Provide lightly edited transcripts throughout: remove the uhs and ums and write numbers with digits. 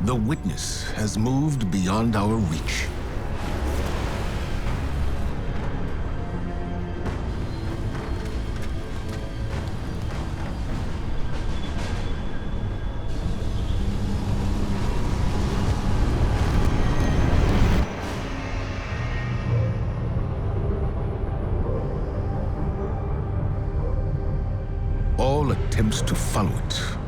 The witness has moved beyond our reach. All attempts to follow it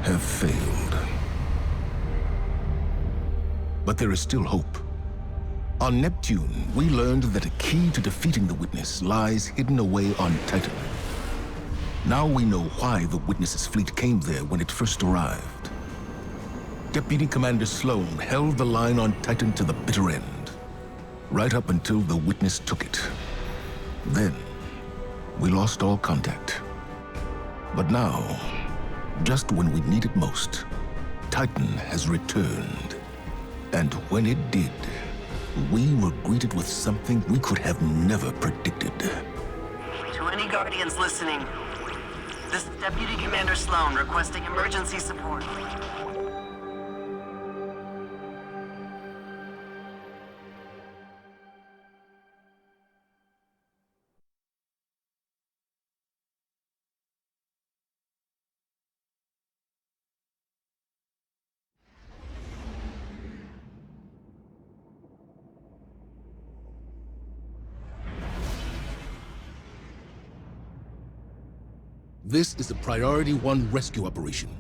have failed. But there is still hope. On Neptune, we learned that a key to defeating the Witness lies hidden away on Titan. Now we know why the Witness's fleet came there when it first arrived. Deputy Commander Sloan held the line on Titan to the bitter end, right up until the Witness took it. Then, we lost all contact. But now, just when we need it most, Titan has returned. And when it did, we were greeted with something we could have never predicted. To any Guardians listening, this is Deputy Commander Sloan requesting emergency support. This is a Priority 1 rescue operation.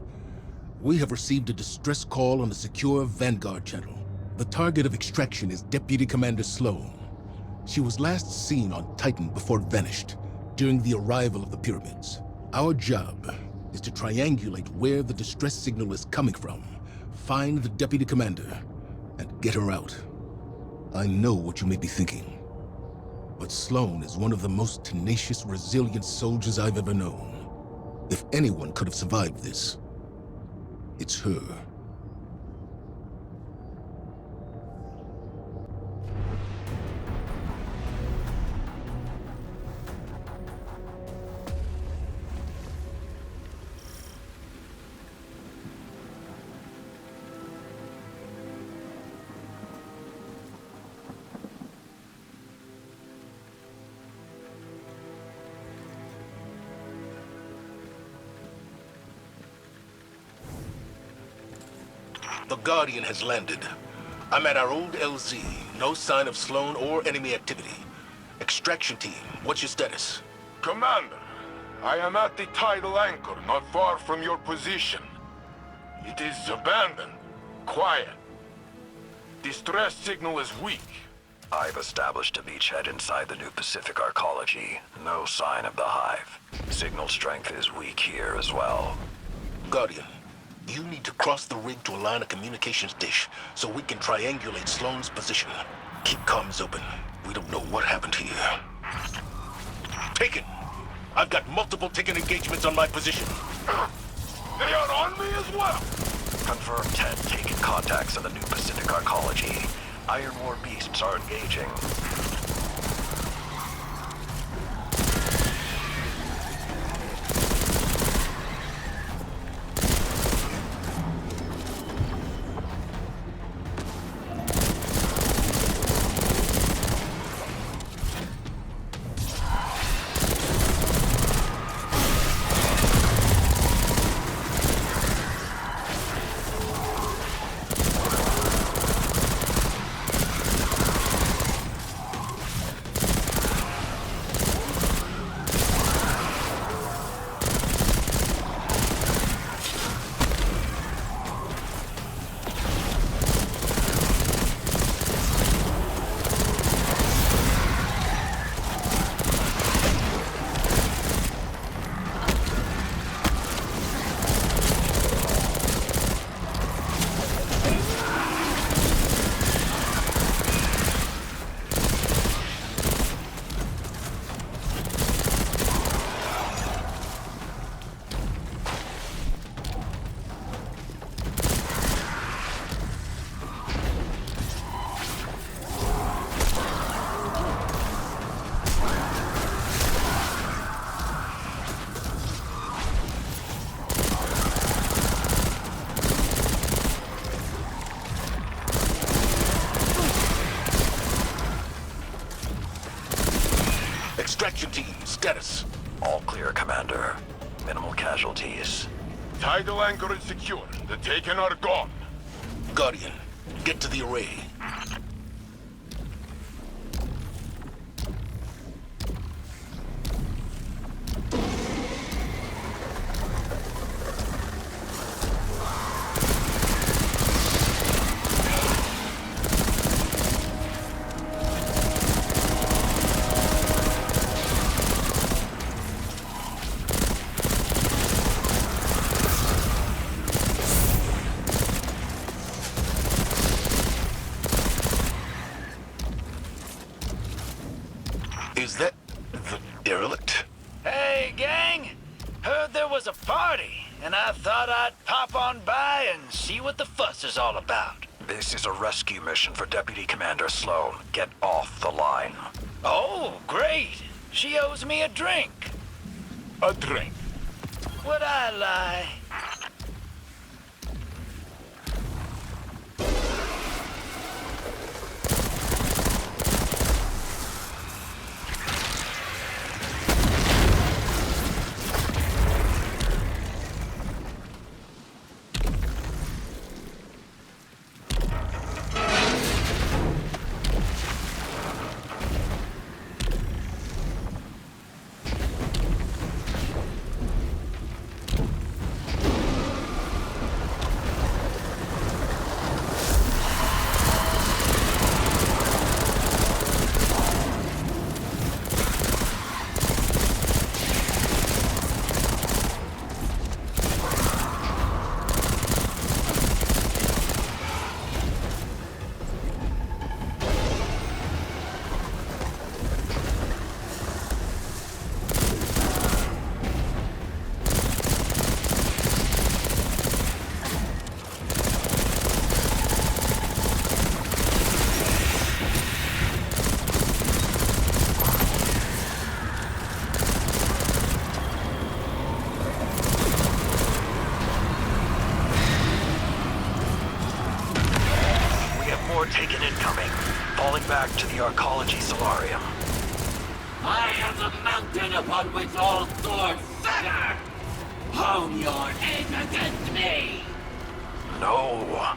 We have received a distress call on a secure Vanguard channel. The target of extraction is Deputy Commander Sloan. She was last seen on Titan before it vanished during the arrival of the pyramids. Our job is to triangulate where the distress signal is coming from, find the Deputy Commander, and get her out. I know what you may be thinking, but Sloan is one of the most tenacious, resilient soldiers I've ever known. If anyone could have survived this, it's her. The Guardian has landed. I'm at our old LZ. No sign of Sloan or enemy activity. Extraction team, what's your status? Commander, I am at the tidal anchor, not far from your position. It is abandoned, quiet. Distress signal is weak. I've established a beachhead inside the new Pacific Arcology. No sign of the hive. Signal strength is weak here as well. Guardian, you need to cross the rig to align a communications dish so we can triangulate Sloan's position. Keep comms open. We don't know what happened here. Taken! I've got multiple Taken engagements on my position. They are on me as well! Confirm 10 Taken contacts in the new Pacific Arcology. Iron War beasts are engaging. Extraction team, status. All clear, Commander. Minimal casualties. Tidal anchor is secure. The Taken are gone. Guardian, get to the array. Is that the derelict? Hey, gang! Heard there was a party, and I thought I'd pop on by and see what the fuss is all about. This is a rescue mission for Deputy Commander Sloan. Get off the line. Oh, great! She owes me a drink. A drink. Would I lie? Taken incoming. Falling back to the Arcology Solarium. I am the mountain upon which all swords shatter! Hone your aim against me! No.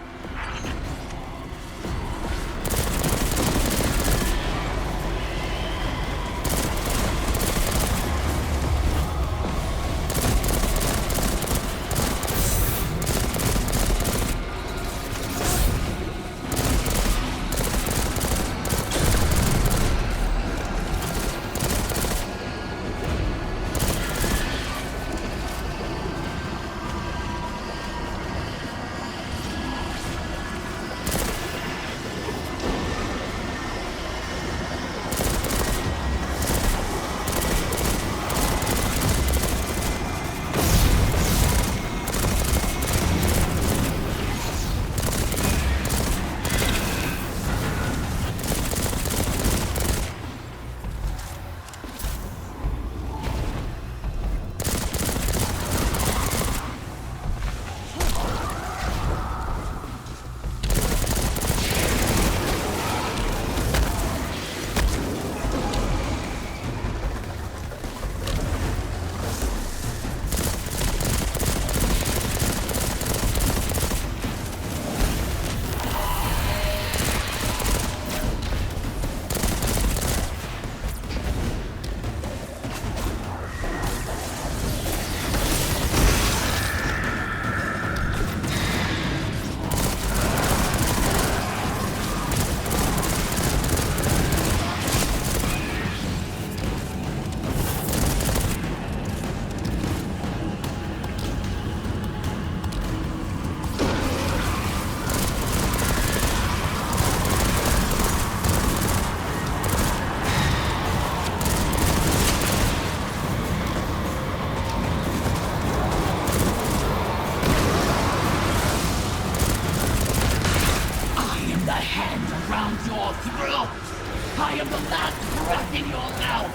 I am the last breath in your mouth!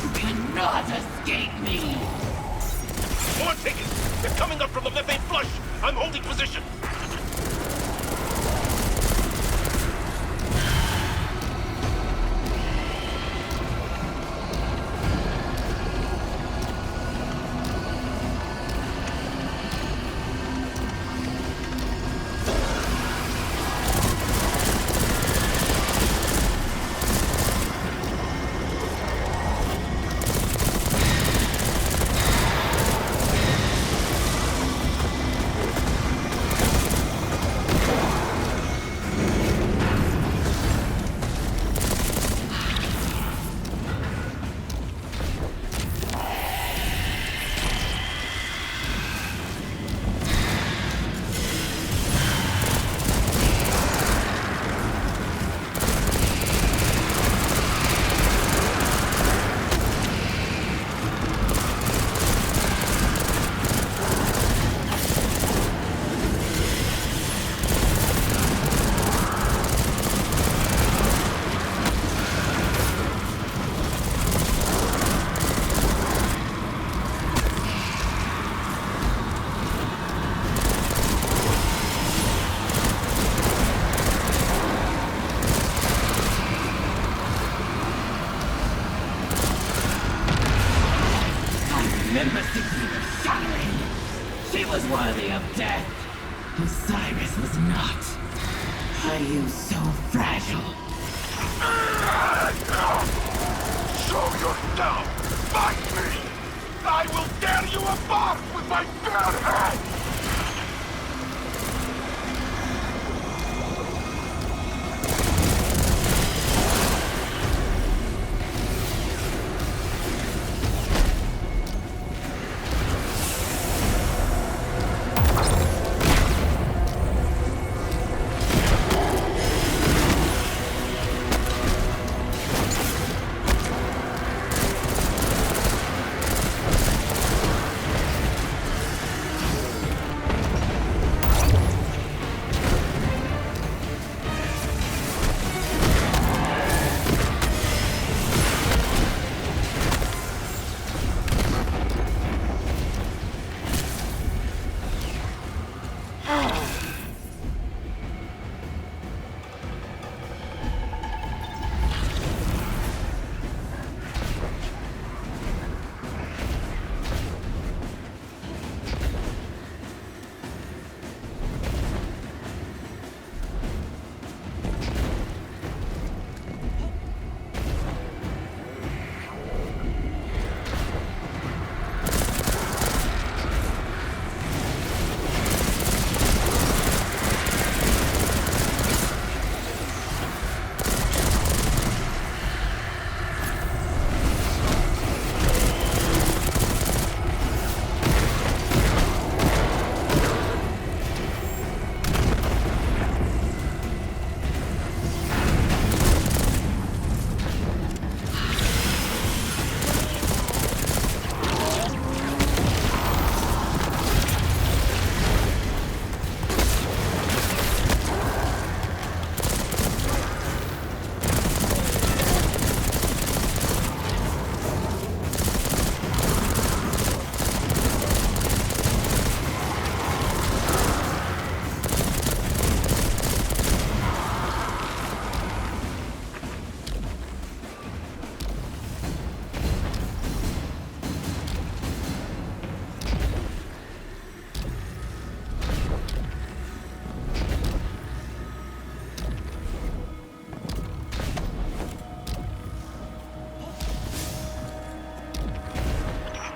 You cannot escape me! More tickets! They're coming up from the methane flush! I'm holding position! was worthy of death. Osiris was not. Are you so fragile? Show yourself! Fight me! I will tear you apart with my bare hands!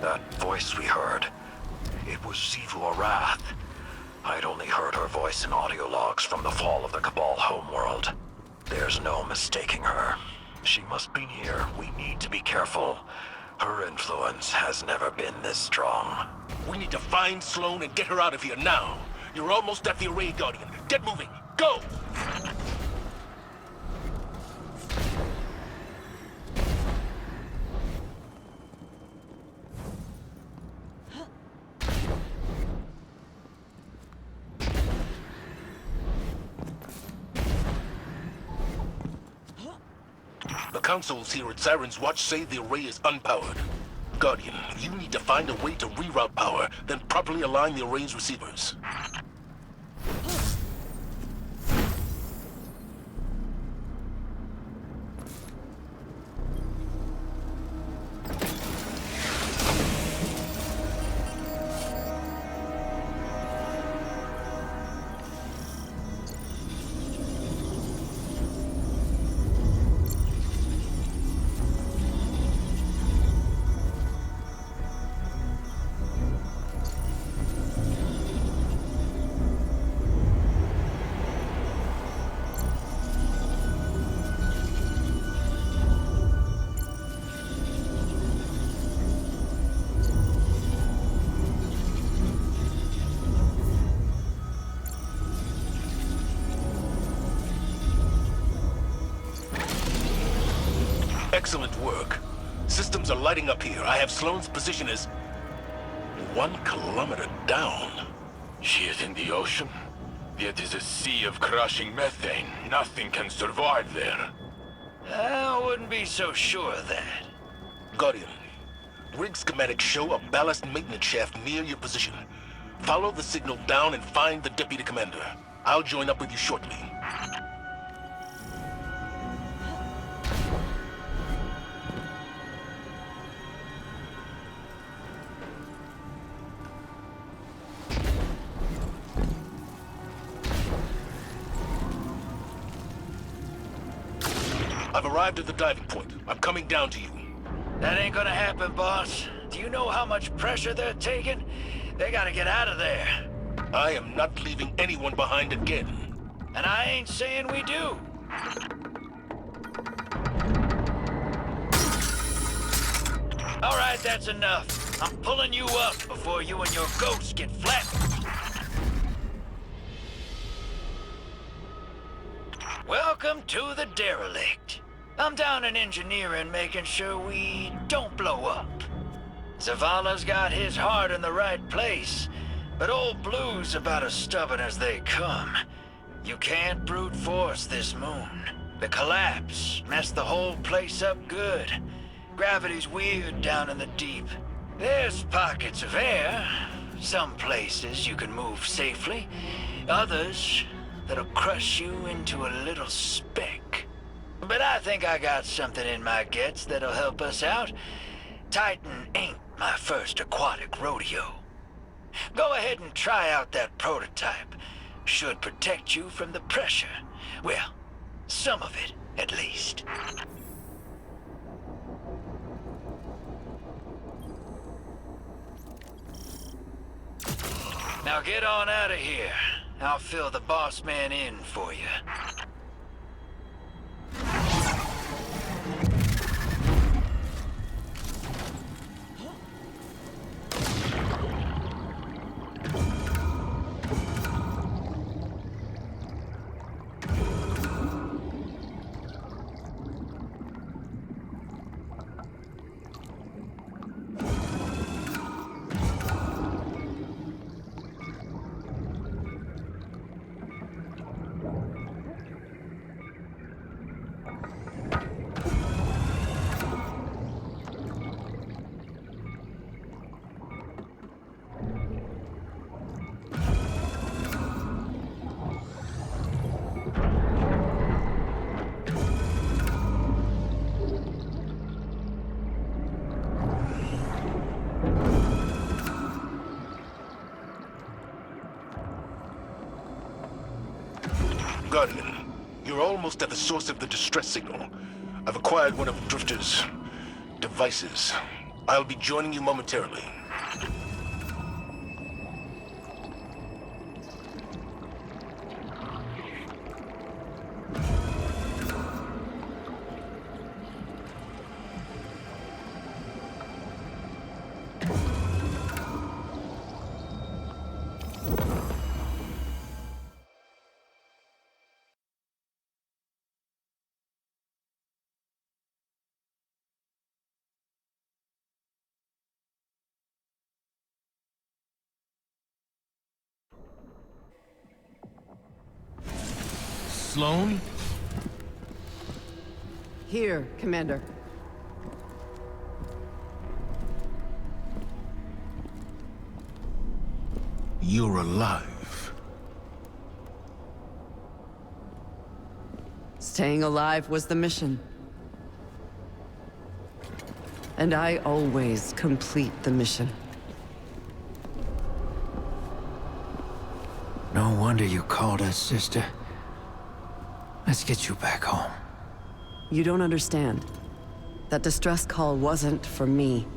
That voice we heard, it was Sivu Arath. I'd only heard her voice in audio logs from the fall of the Cabal homeworld. There's no mistaking her. She must be near. We need to be careful. Her influence has never been this strong. We need to find Sloane and get her out of here now. You're almost at the Array Guardian. Get moving. Go! The consoles here at Siren's Watch say the array is unpowered. Guardian, you need to find a way to reroute power, then properly align the array's receivers. Excellent work. Systems are lighting up here. I have Sloane's position as 1 kilometer down. She is in the ocean? It is a sea of crushing methane. Nothing can survive there. I wouldn't be so sure of that. Guardian, rig schematics show a ballast maintenance shaft near your position. Follow the signal down and find the deputy commander. I'll join up with you shortly. I've arrived at the diving point. I'm coming down to you. That ain't gonna happen, boss. Do you know how much pressure they're taking? They gotta get out of there. I am not leaving anyone behind again. And I ain't saying we do. All right, that's enough. I'm pulling you up before you and your ghost get flattened. Welcome to the derelict. I'm down in engineering, making sure we don't blow up. Zavala's got his heart in the right place, but old Blue's about as stubborn as they come. You can't brute force this moon. The collapse messed the whole place up good. Gravity's weird down in the deep. There's pockets of air. Some places you can move safely. Others that'll crush you into a little speck. But I think I got something in my guts that'll help us out. Titan ain't my first aquatic rodeo. Go ahead and try out that prototype. Should protect you from the pressure. Well, some of it, at least. Now get on out of here. I'll fill the boss man in for you. Guardian, you're almost at the source of the distress signal. I've acquired one of Drifter's devices. I'll be joining you momentarily. Sloan? Here, Commander. You're alive. Staying alive was the mission. And I always complete the mission. No wonder you called us, sister. Let's get you back home. You don't understand. That distress call wasn't for me.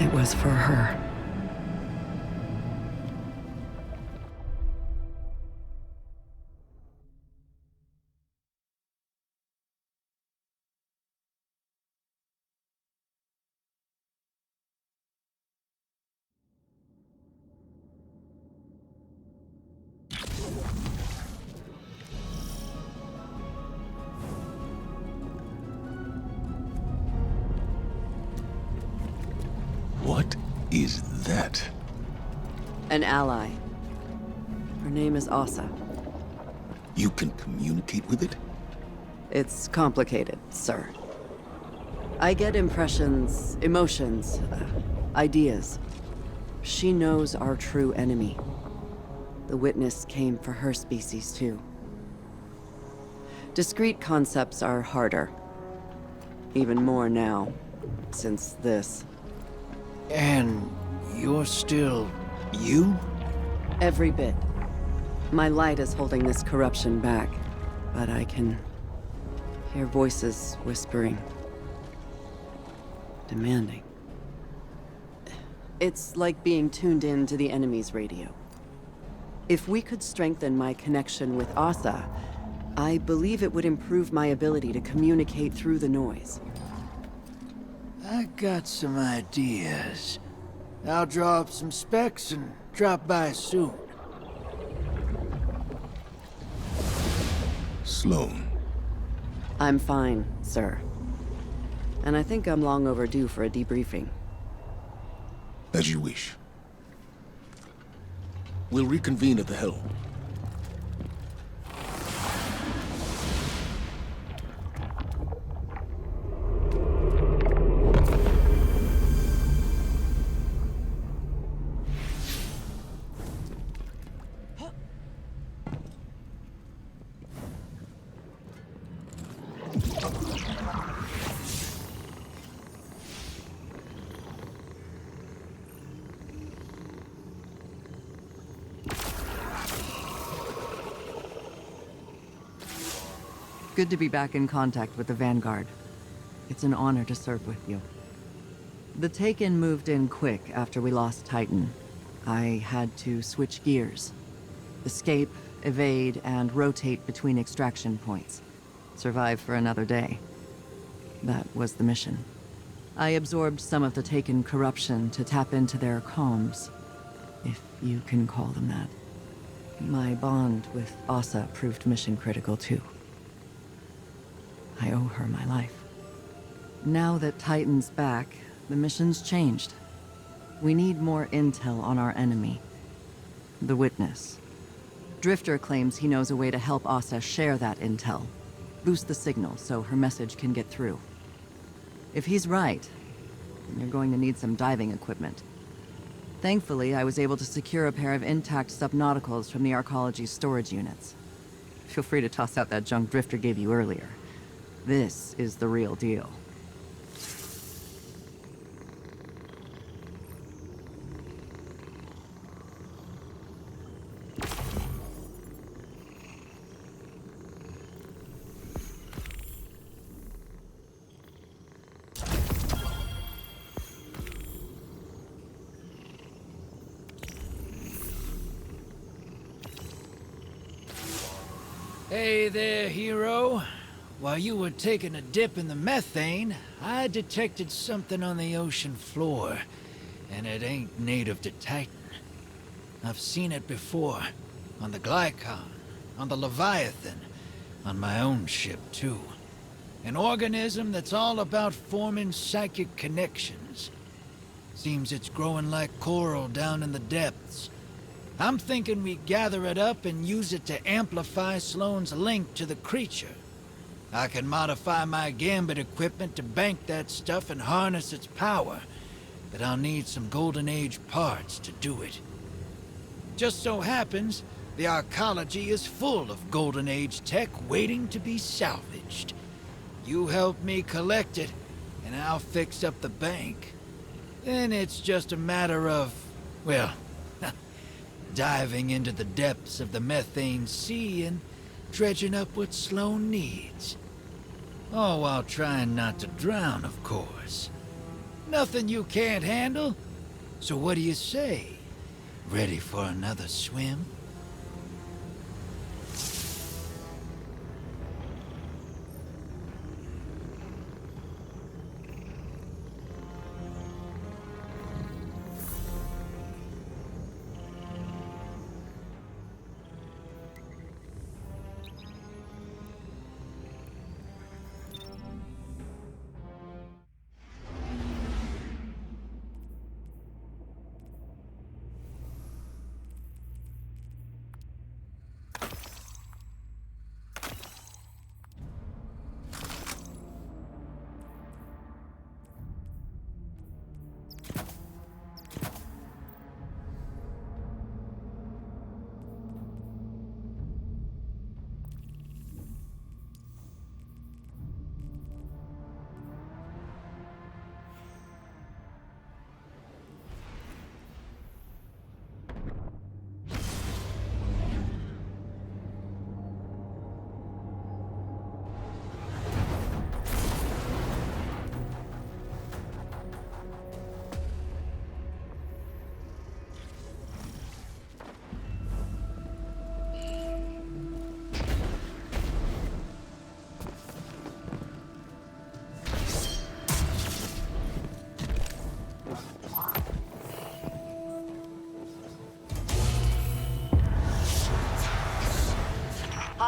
It was for her. What is that? An ally. Her name is Asa. You can communicate with it? It's complicated, sir. I get impressions, emotions, ideas. She knows our true enemy. The Witness came for her species, too. Discrete concepts are harder. Even more now, since this. And you're still you? Every bit. My light is holding this corruption back, but I can hear voices whispering. Demanding. It's like being tuned in to the enemy's radio. If we could strengthen my connection with Asa, I believe it would improve my ability to communicate through the noise. I got some ideas. I'll draw up some specs and drop by soon. Sloan. I'm fine, sir. And I think I'm long overdue for a debriefing. As you wish. We'll reconvene at the helm. Good to be back in contact with the Vanguard. It's an honor to serve with you. The Taken moved in quick after we lost Titan. I had to switch gears. Escape, evade, and rotate between extraction points. Survive for another day. That was the mission. I absorbed some of the Taken corruption to tap into their comms, if you can call them that. My bond with Asa proved mission critical too. I owe her my life. Now that Titan's back, the mission's changed. We need more intel on our enemy, the Witness. Drifter claims he knows a way to help Asa share that intel. Boost the signal so her message can get through. If he's right, then you're going to need some diving equipment. Thankfully, I was able to secure a pair of intact subnauticals from the Arcology storage units. Feel free to toss out that junk Drifter gave you earlier. This is the real deal. Hey there, hero. While you were taking a dip in the methane, I detected something on the ocean floor, and it ain't native to Titan. I've seen it before, on the Glycon, on the Leviathan, on my own ship too. An organism that's all about forming psychic connections. Seems it's growing like coral down in the depths. I'm thinking we gather it up and use it to amplify Sloane's link to the creature. I can modify my Gambit equipment to bank that stuff and harness its power, but I'll need some Golden Age parts to do it. Just so happens, the Arcology is full of Golden Age tech waiting to be salvaged. You help me collect it, and I'll fix up the bank. Then it's just a matter of, well, diving into the depths of the methane sea and dredging up what Sloane needs. All while trying not to drown, of course. Nothing you can't handle? So what do you say? Ready for another swim?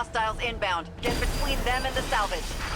hostiles inbound. Get between them and the salvage.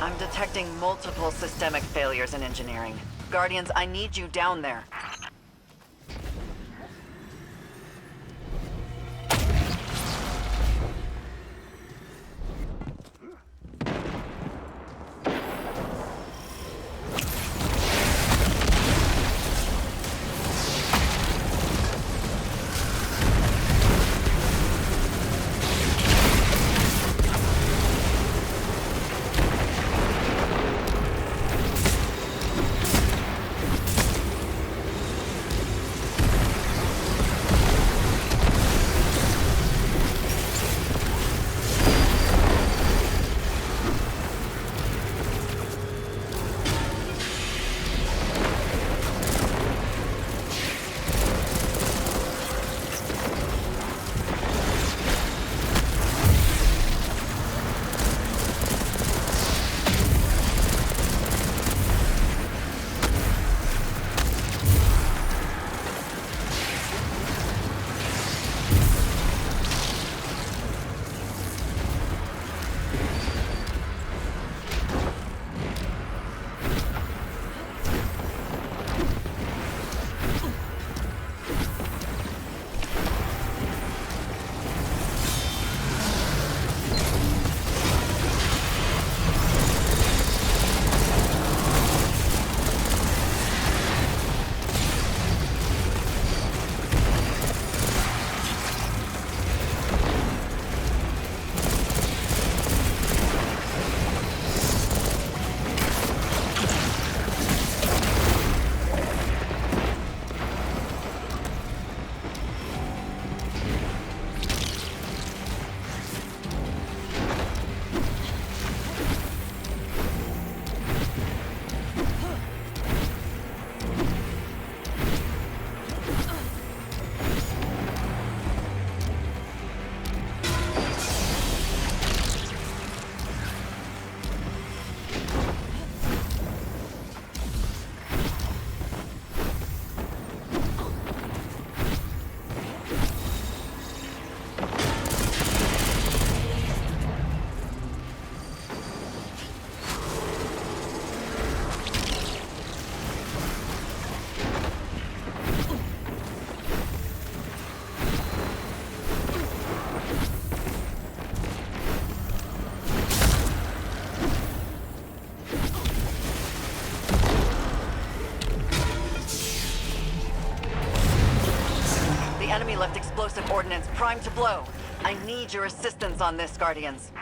I'm detecting multiple systemic failures in engineering. Guardians, I need you down there. left explosive ordnance primed to blow. I need your assistance on this, Guardians.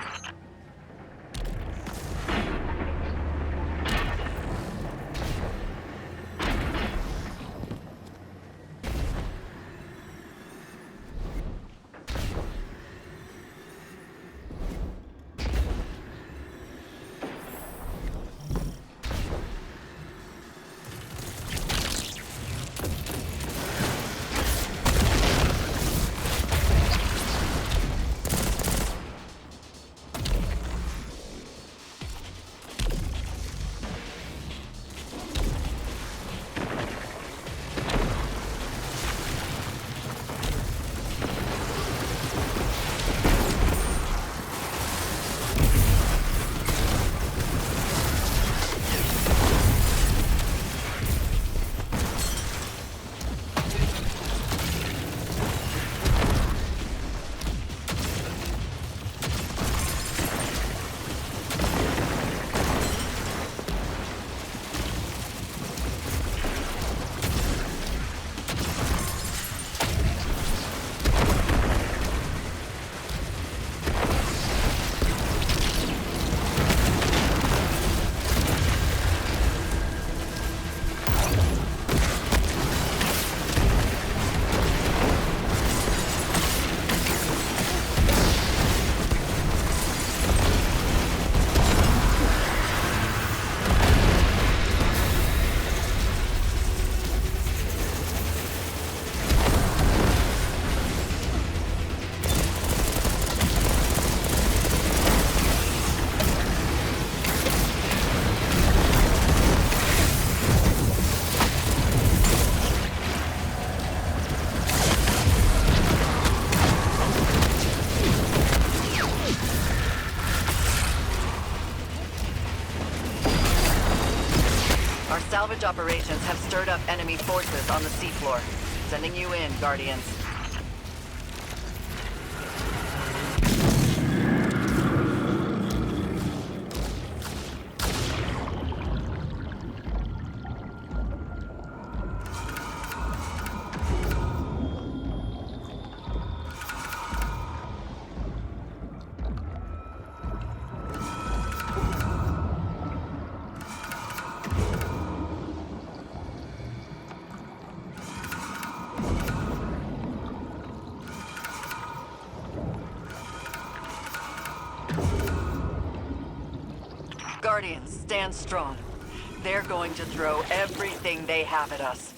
Salvage operations have stirred up enemy forces on the seafloor. Sending you in, Guardians. Guardians, stand strong. They're going to throw everything they have at us.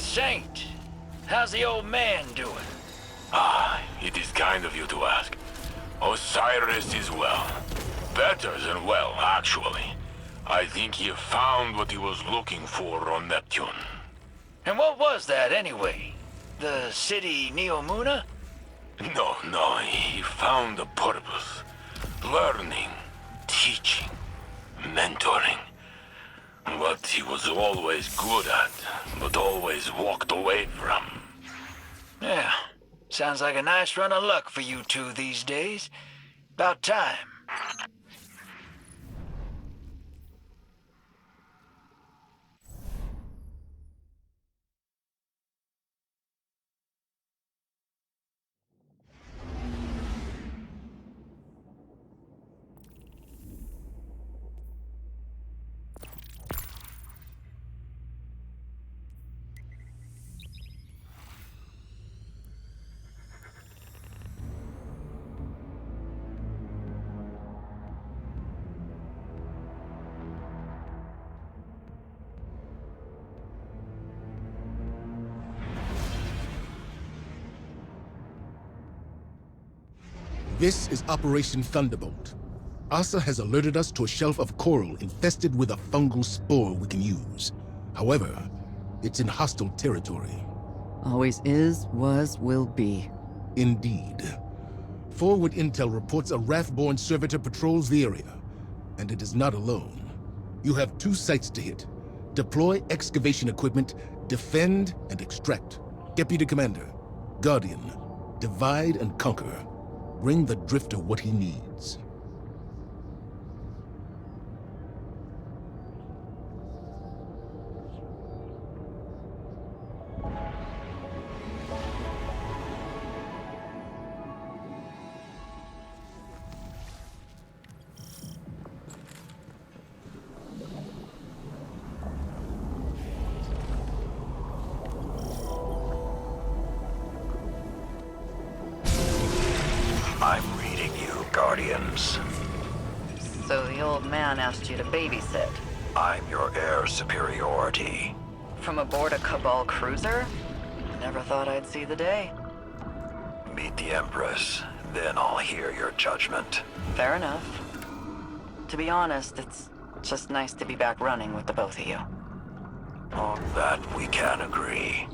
Saint. How's the old man doing? It is kind of you to ask. Osiris is well. Better than well, actually. I think he found what he was looking for on Neptune. And what was that anyway? The city Neomuna? No, he found a purpose. Learning, teaching, mentoring. What he was always good at, but always walked away from. Yeah, sounds like a nice run of luck for you two these days. About time. This is Operation Thunderbolt. Asa has alerted us to a shelf of coral infested with a fungal spore we can use. However, it's in hostile territory. Always is, was, will be. Indeed. Forward intel reports a Wrathborn servitor patrols the area, and it is not alone. You have 2 sites to hit. Deploy excavation equipment, defend, and extract. Deputy Commander, Guardian, divide and conquer. Bring the Drifter what he needs. I'm reading you, Guardians. So the old man asked you to babysit. I'm your heir superiority. From aboard a Cabal cruiser? Never thought I'd see the day. Meet the Empress, then I'll hear your judgment. Fair enough. To be honest, it's just nice to be back running with the both of you. On that we can agree.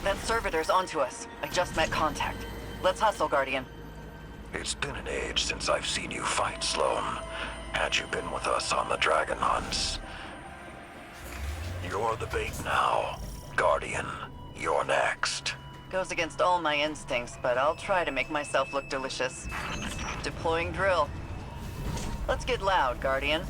That servitor's onto us. I just met contact. Let's hustle, Guardian. It's been an age since I've seen you fight, Sloan. Had you been with us on the dragon hunts. You're the bait now. Guardian, you're next. Goes against all my instincts, but I'll try to make myself look delicious. Deploying drill. Let's get loud, Guardian.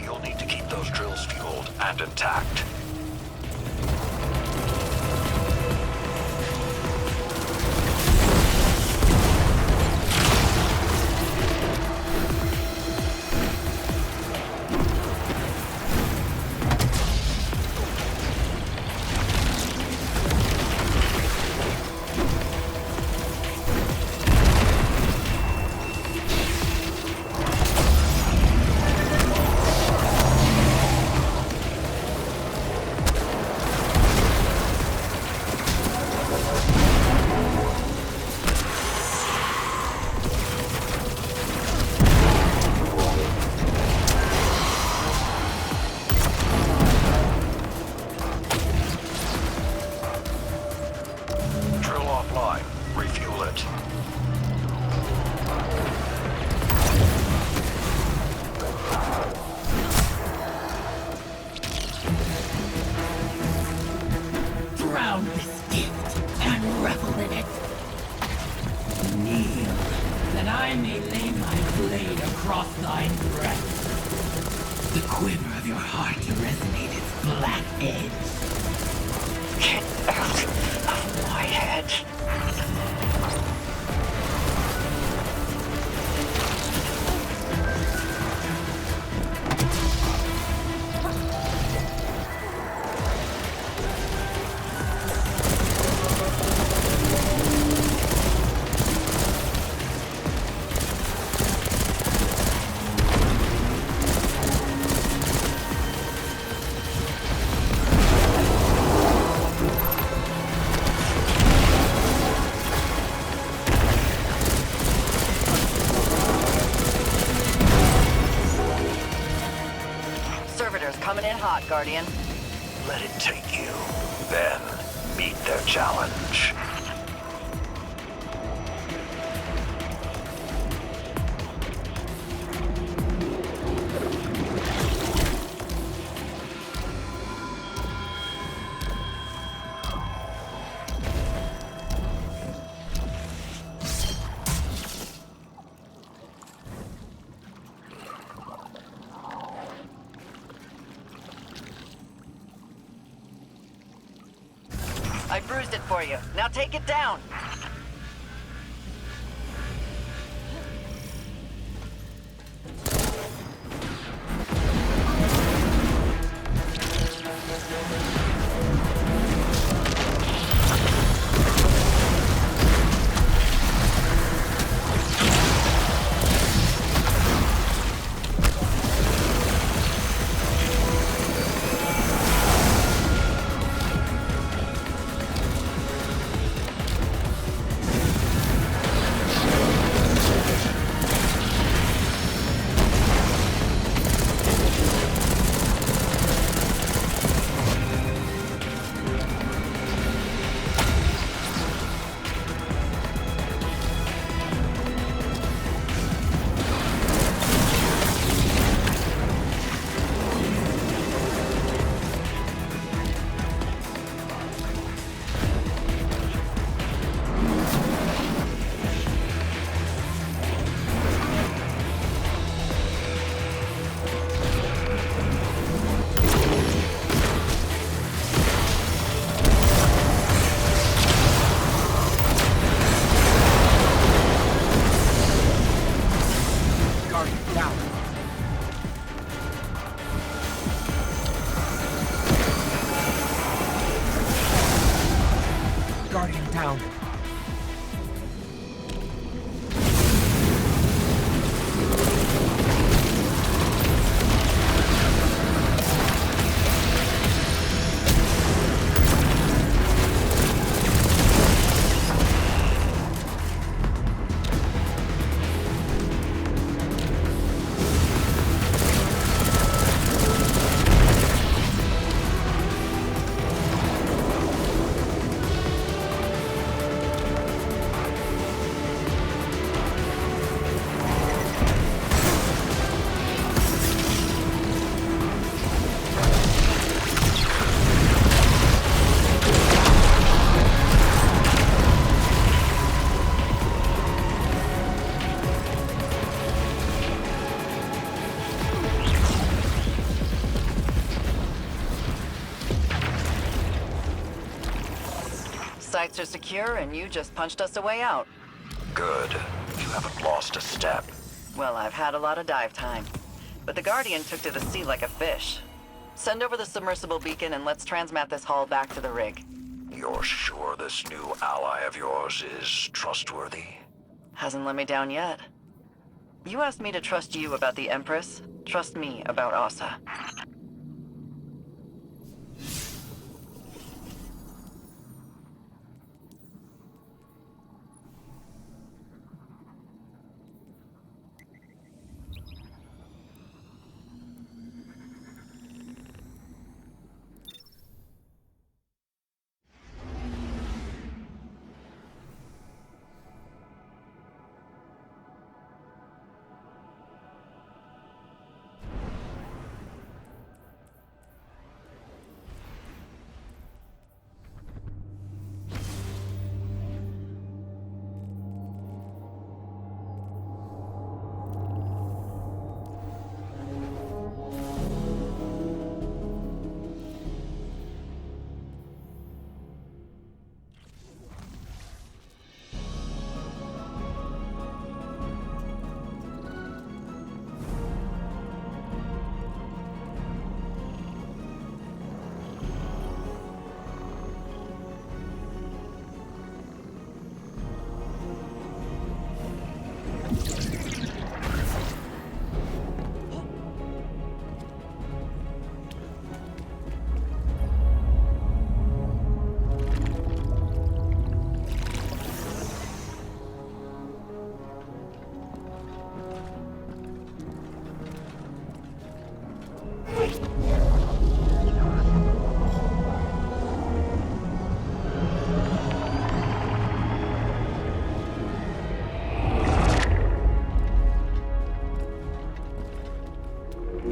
You'll need to keep those drills fueled. and intact. Drown this gift and revel in it. Kneel, that I may lay my blade across thy breast. The quiver of your heart to resonate its black edge. Get out of my head. Servitors coming in hot, Guardian. Let it take you. Then, meet their challenge. I bruised it for you. Now take it down. Guardian down. heights are secure, and you just punched us a way out. Good. You haven't lost a step. Well, I've had a lot of dive time. But the Guardian took to the sea like a fish. Send over the submersible beacon and let's transmat this hull back to the rig. You're sure this new ally of yours is trustworthy? Hasn't let me down yet. You asked me to trust you about the Empress. Trust me about Asa.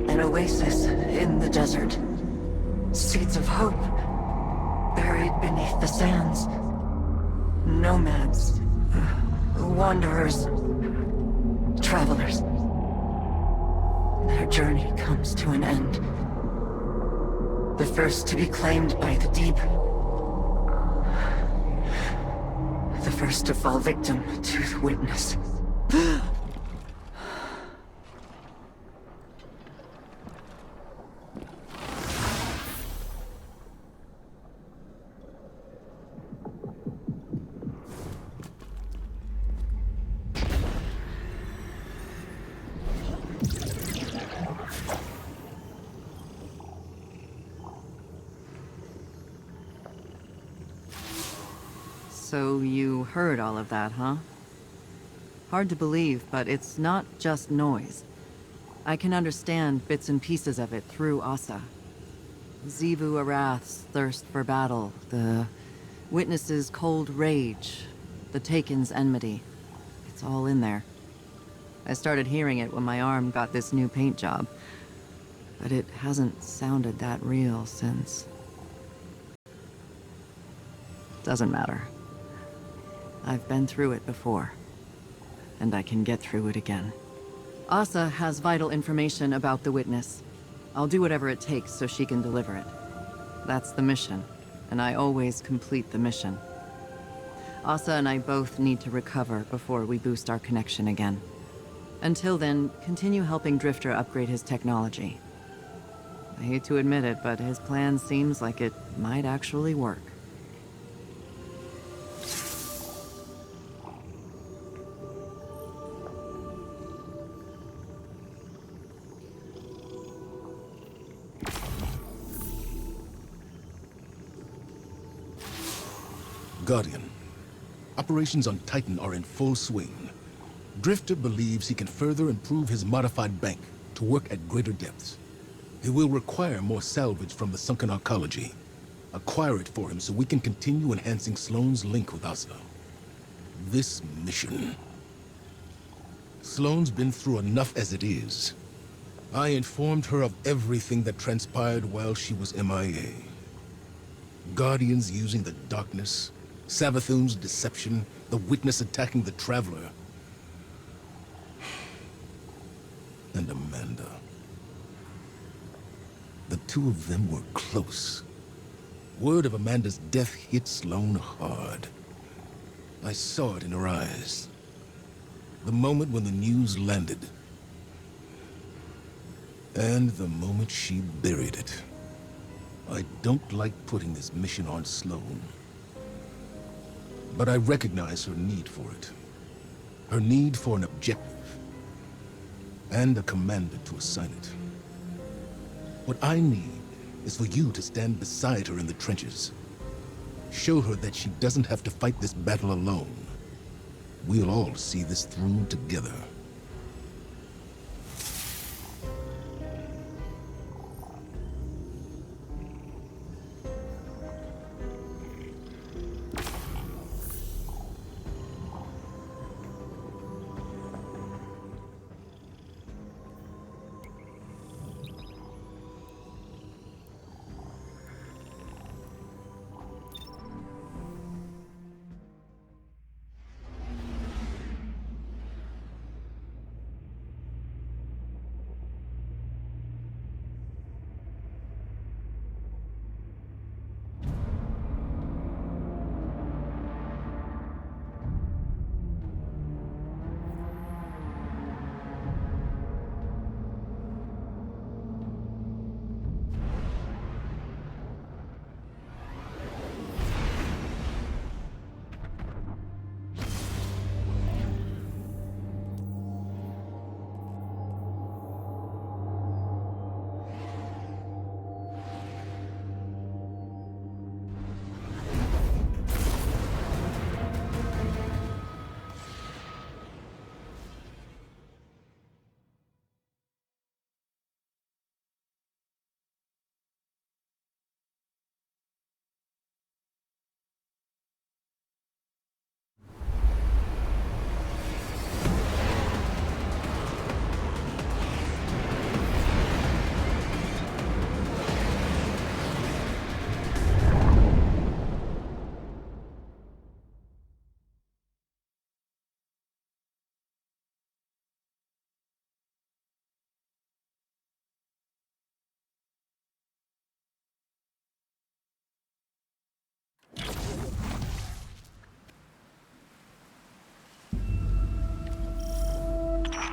An oasis in the desert. Seeds of hope, buried beneath the sands. Nomads, wanderers, travelers. Their journey comes to an end. The first to be claimed by the deep. The first to fall victim to the witness. So you heard all of that, huh? Hard to believe, but it's not just noise. I can understand bits and pieces of it through Asa. Xivu Arath's thirst for battle, the Witness's cold rage, the Taken's enmity. It's all in there. I started hearing it when my arm got this new paint job, but it hasn't sounded that real since. Doesn't matter. I've been through it before, and I can get through it again. Asa has vital information about the Witness. I'll do whatever it takes so she can deliver it. That's the mission, and I always complete the mission. Asa and I both need to recover before we boost our connection again. Until then, continue helping Drifter upgrade his technology. I hate to admit it, but his plan seems like it might actually work. Guardian, operations on Titan are in full swing. Drifter believes he can further improve his modified bank to work at greater depths. He will require more salvage from the sunken arcology. Acquire it for him so we can continue enhancing Sloane's link with Asa. This mission... Sloane's been through enough as it is. I informed her of everything that transpired while she was MIA. Guardians using the darkness, Savathun's deception, the Witness attacking the Traveler. And Amanda. The two of them were close. Word of Amanda's death hit Sloane hard. I saw it in her eyes. The moment when the news landed. And the moment she buried it. I don't like putting this mission on Sloane. But I recognize her need for it. Her need for an objective. And a commander to assign it. What I need is for you to stand beside her in the trenches. Show her that she doesn't have to fight this battle alone. We'll all see this through together.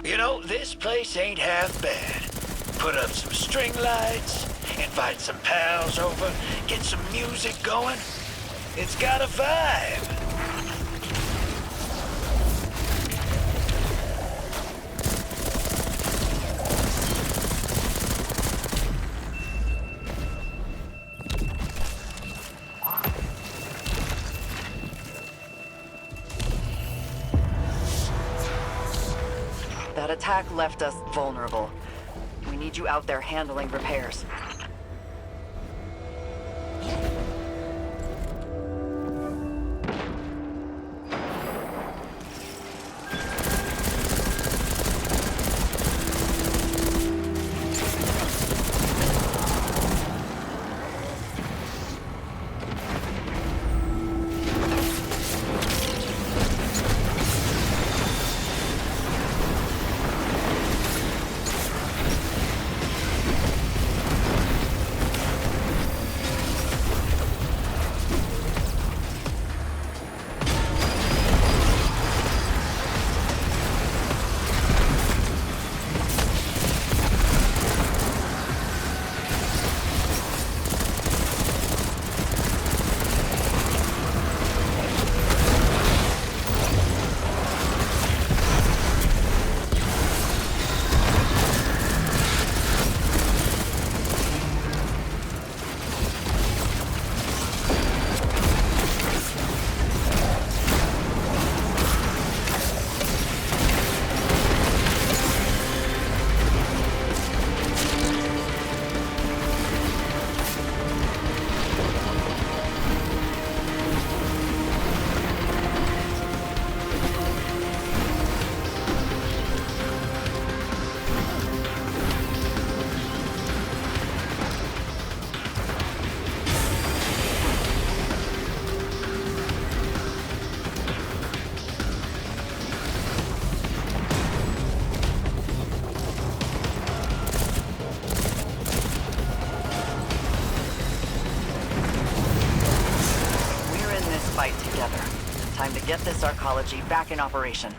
You know, this place ain't half bad. Put up some string lights, invite some pals over, get some music going. It's got a vibe. That attack left us vulnerable. We need you out there handling repairs. get this arcology back in operation.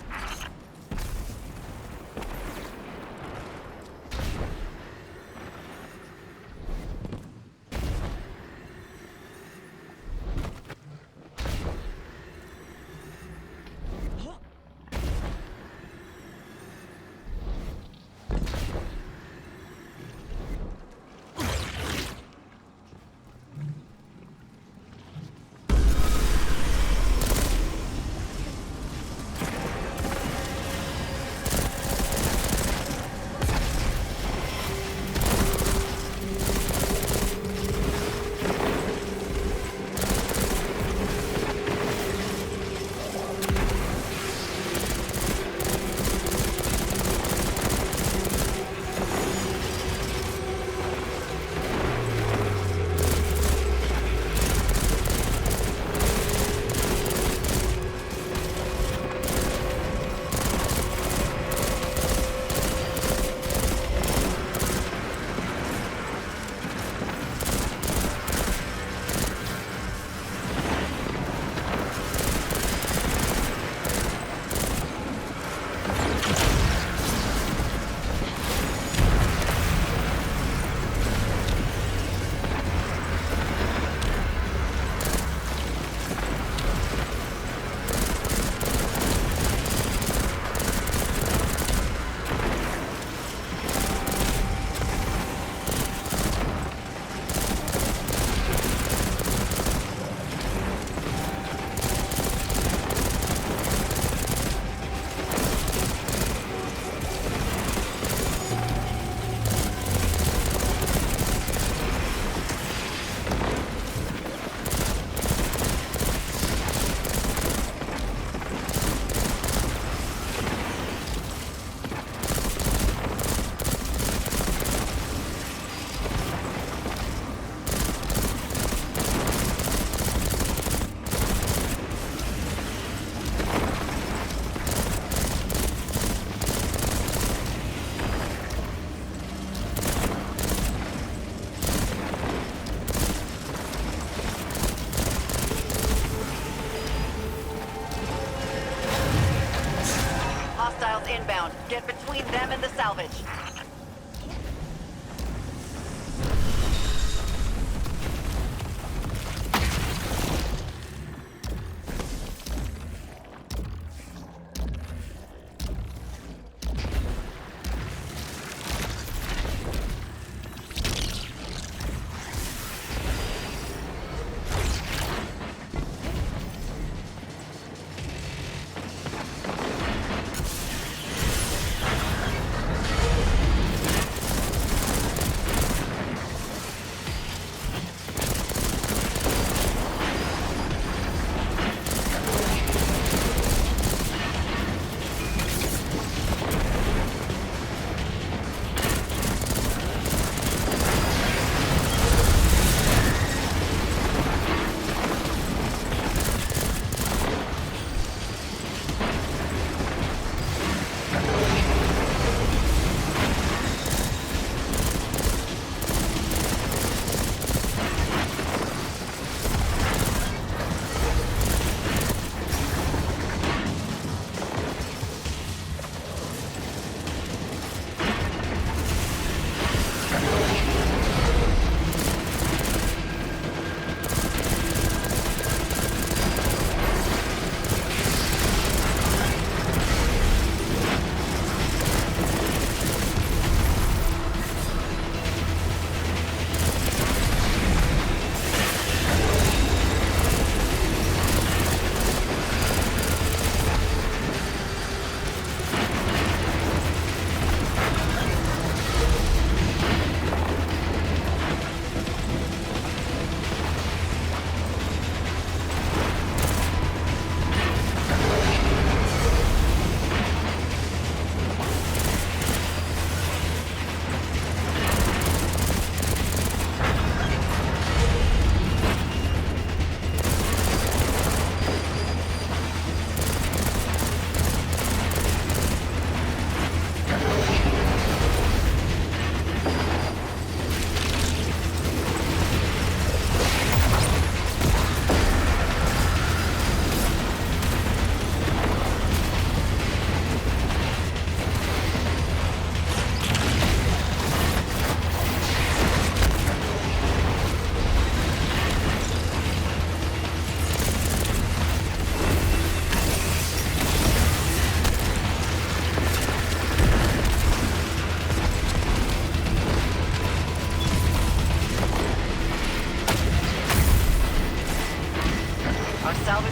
Hostiles inbound. Get between them and the salvage.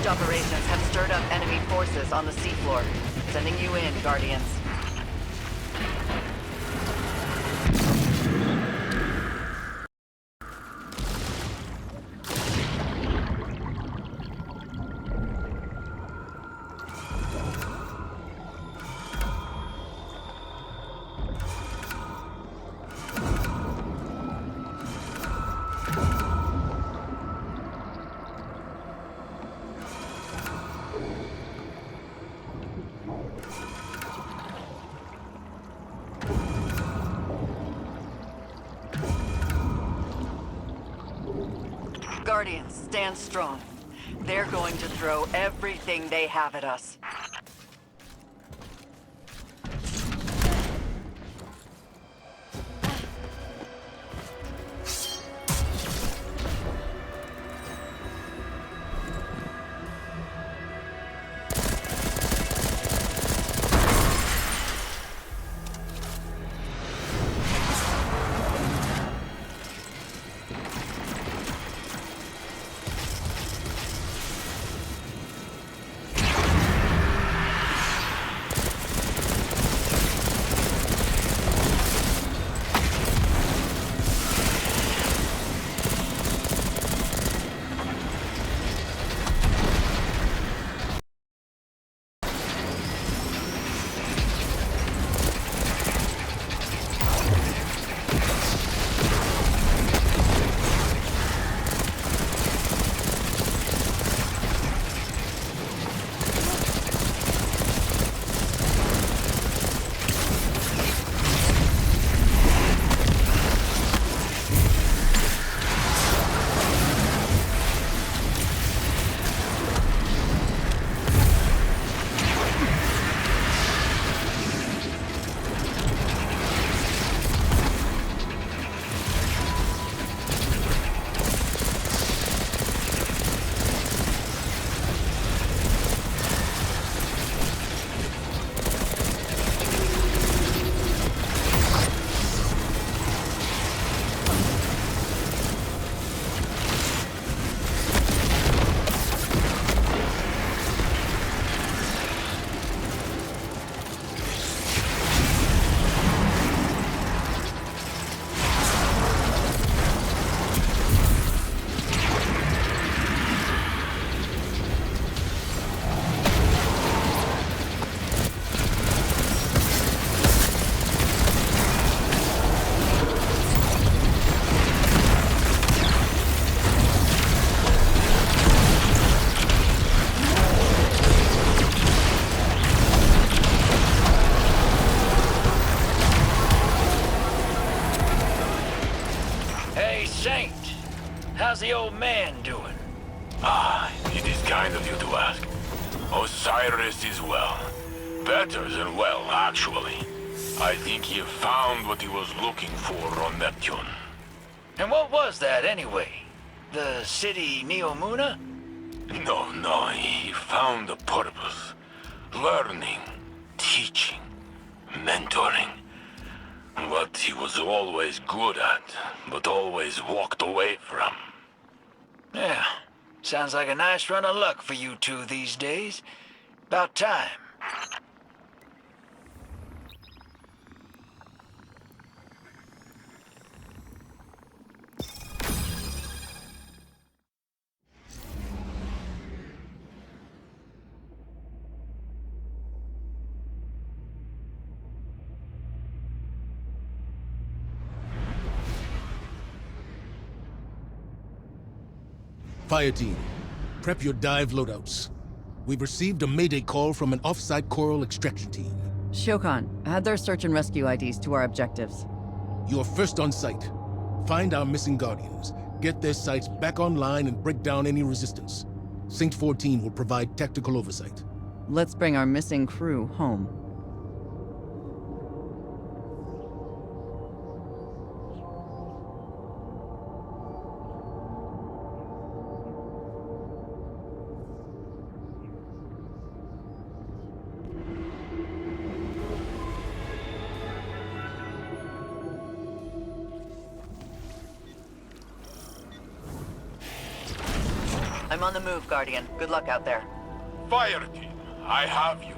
operations have stirred up enemy forces on the seafloor. Sending you in, Guardians. Guardians, stand strong. They're going to throw everything they have at us. How's the old man doing? It is kind of you to ask. Osiris is well. Better than well, actually. I think he found what he was looking for on Neptune. And what was that, anyway? The city Neomuna? No, he found a purpose. Learning, teaching, mentoring. What he was always good at, but always walked away from. Yeah, sounds like a nice run of luck for you two these days. About time. Fire team, prep your dive loadouts. We've received a mayday call from an off-site coral extraction team. Shokan, add their search and rescue IDs to our objectives. You are first on site. Find our missing Guardians, get their sites back online, and break down any resistance. Saint 14 will provide tactical oversight. Let's bring our missing crew home. I'm on the move, Guardian. Good luck out there. Fire team, I have you.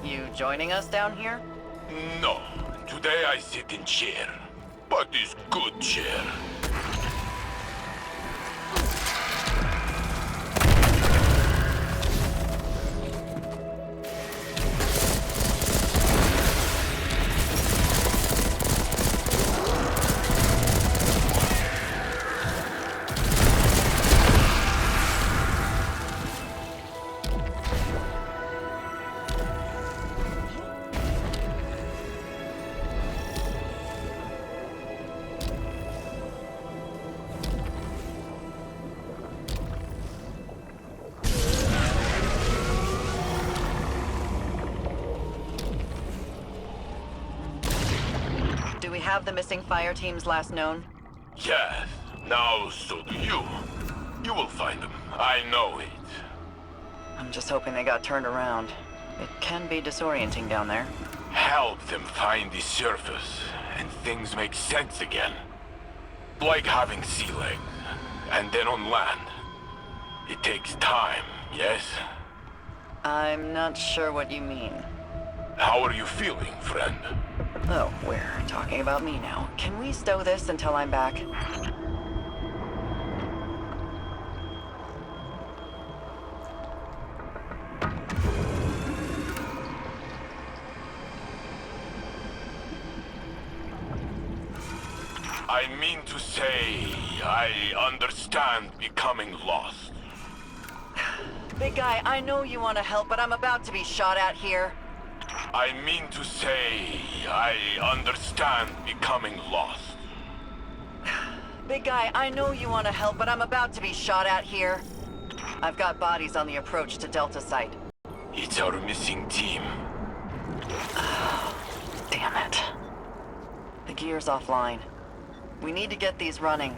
You joining us down here? No, today I sit in chair. But this good chair. Do we have the missing fire team's last known? Yes, now so do you. You will find them. I know it. I'm just hoping they got turned around. It can be disorienting down there. Help them find the surface, and things make sense again. Like having sea legs, and then on land. It takes time, yes? I'm not sure what you mean. How are you feeling, friend? Oh, we're talking about me now. Can we stow this until I'm back? I mean to say, I understand becoming lost. Big guy, I know you want to help, but I'm about to be shot at here. I mean to say, I understand becoming lost. Big guy, I know you want to help, but I'm about to be shot at here. I've got bodies on the approach to Delta site. It's our missing team. Damn it. The gear's offline. We need to get these running.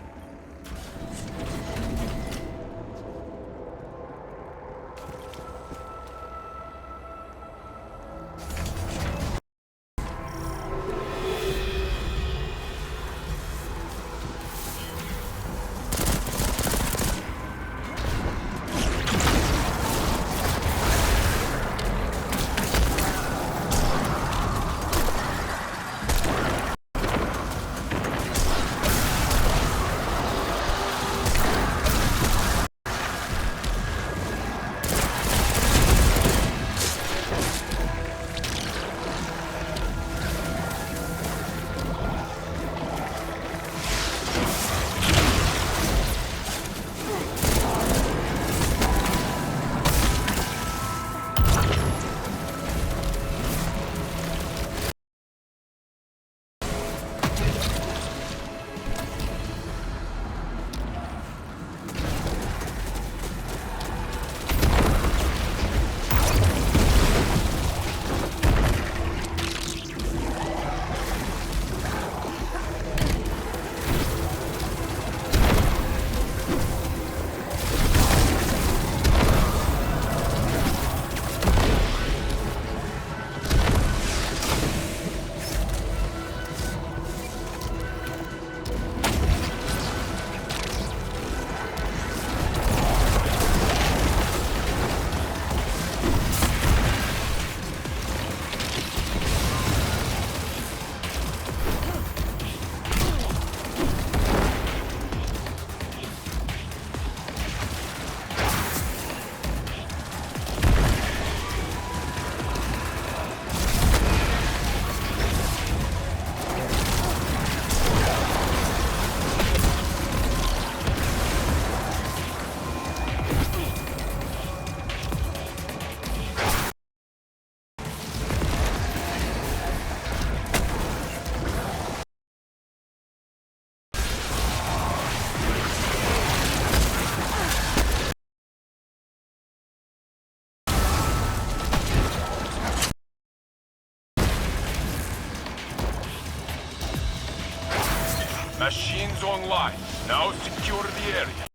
Machines online. Now secure the area.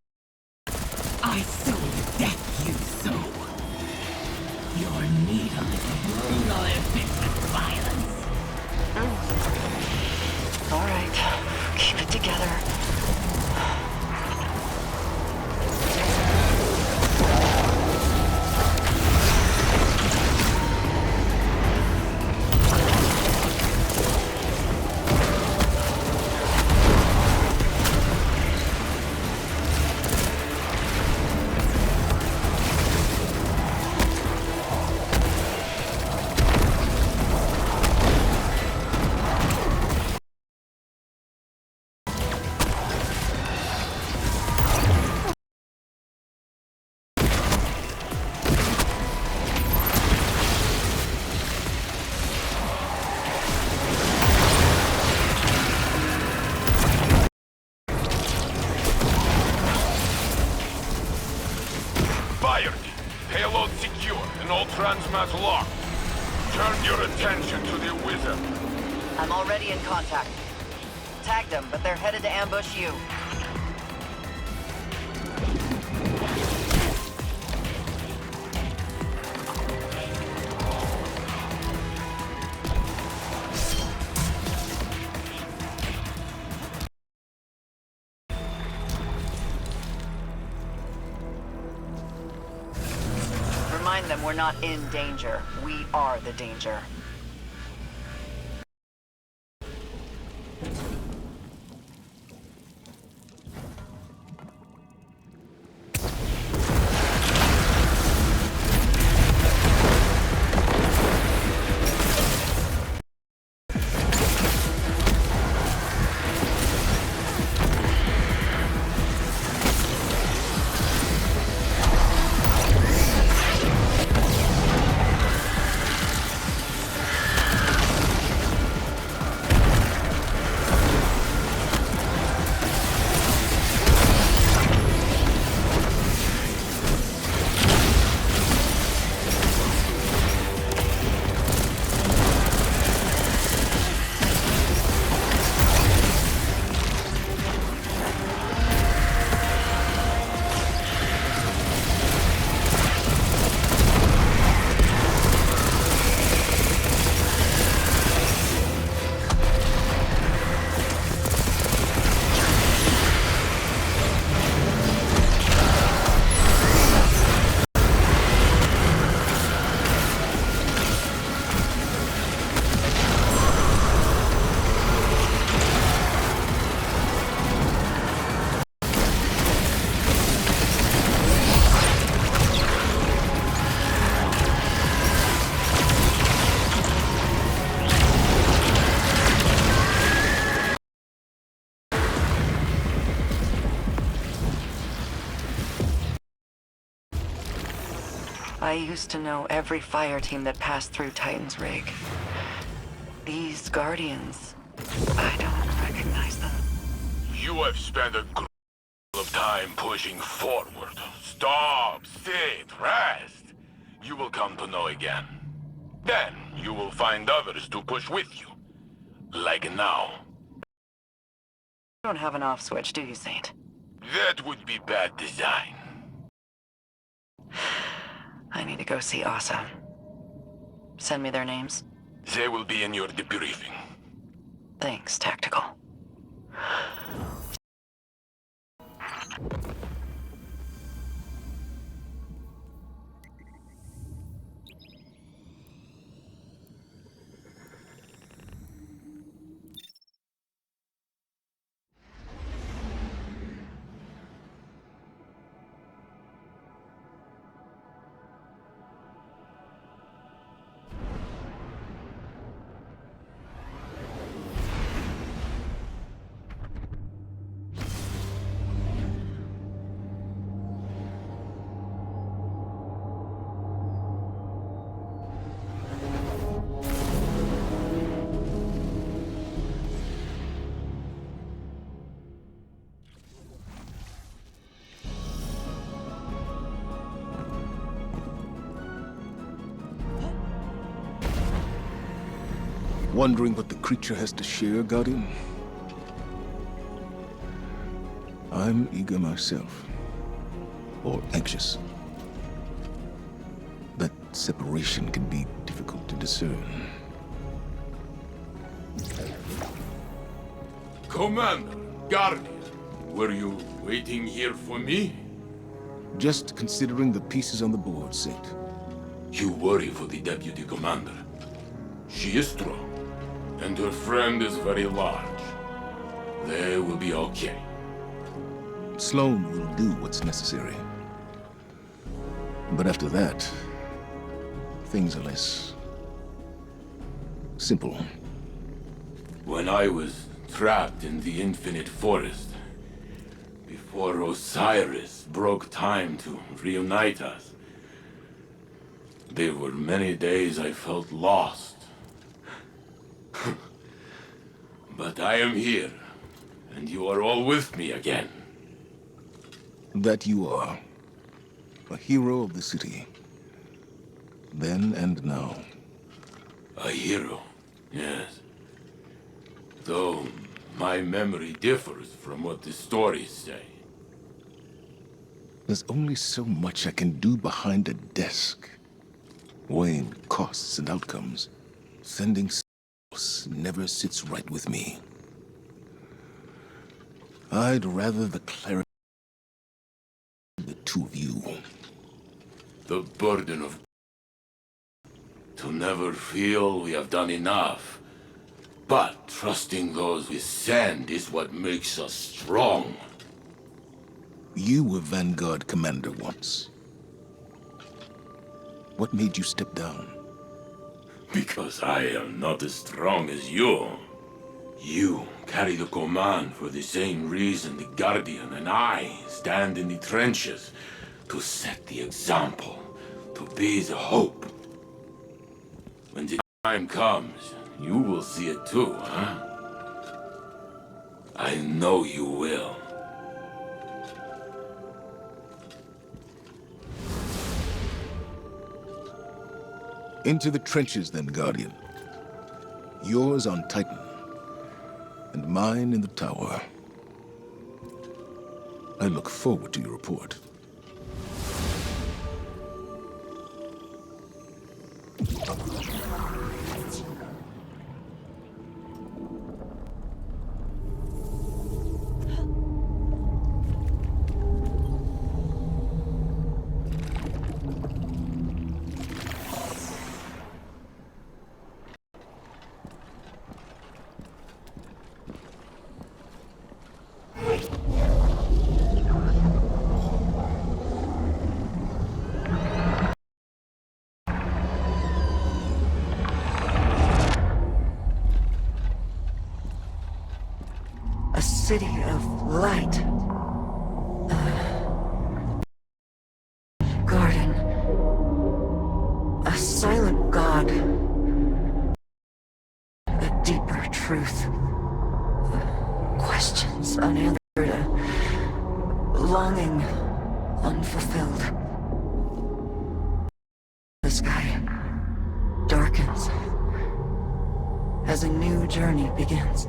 I so death you so. Your needle is brutal and fixed with violence. All right, keep it together. transmat locked. Turn your attention to the wizard. I'm already in contact. Tagged them, but they're headed to ambush you. Remind them we're not in danger. We are the danger. I used to know every fire team that passed through Titan's rig. These Guardians, I don't recognize them. You have spent a great deal of time pushing forward. Stop, sit, rest. You will come to know again. Then you will find others to push with you. Like now. You don't have an off switch, do you, Saint? That would be bad design. I need to go see Asa. Send me their names. They will be in your debriefing. Thanks, Tactical. Wondering what the creature has to share, Guardian? I'm eager myself. Or anxious. That separation can be difficult to discern. Commander, Guardian, were you waiting here for me? Just considering the pieces on the board, Saint. You worry for the Deputy Commander. She is strong, and her friend is very large. They will be okay. Sloane will do what's necessary. But after that, things are less simple. When I was trapped in the Infinite Forest, before Osiris broke time to reunite us, there were many days I felt lost. But I am here, and you are all with me again. That you are. A hero of the city. then and now. A hero, yes. Though my memory differs from what the stories say. There's only so much I can do behind a desk, weighing costs and outcomes. Sending signals never sits right with me. I'd rather the clarity of the two of you. The burden of to never feel we have done enough. But trusting those we send is what makes us strong. You were Vanguard commander once. What made you step down? Because I am not as strong as you. You carry the command for the same reason the Guardian and I stand in the trenches. To set the example. To be the hope. When the time comes, you will see it too, huh? I know you will. Into the trenches then, Guardian. Yours on Titan, and mine in the tower. I look forward to your report. A city of light. A garden. A silent god. A deeper truth. Questions unanswered. A longing unfulfilled. The sky darkens as a new journey begins.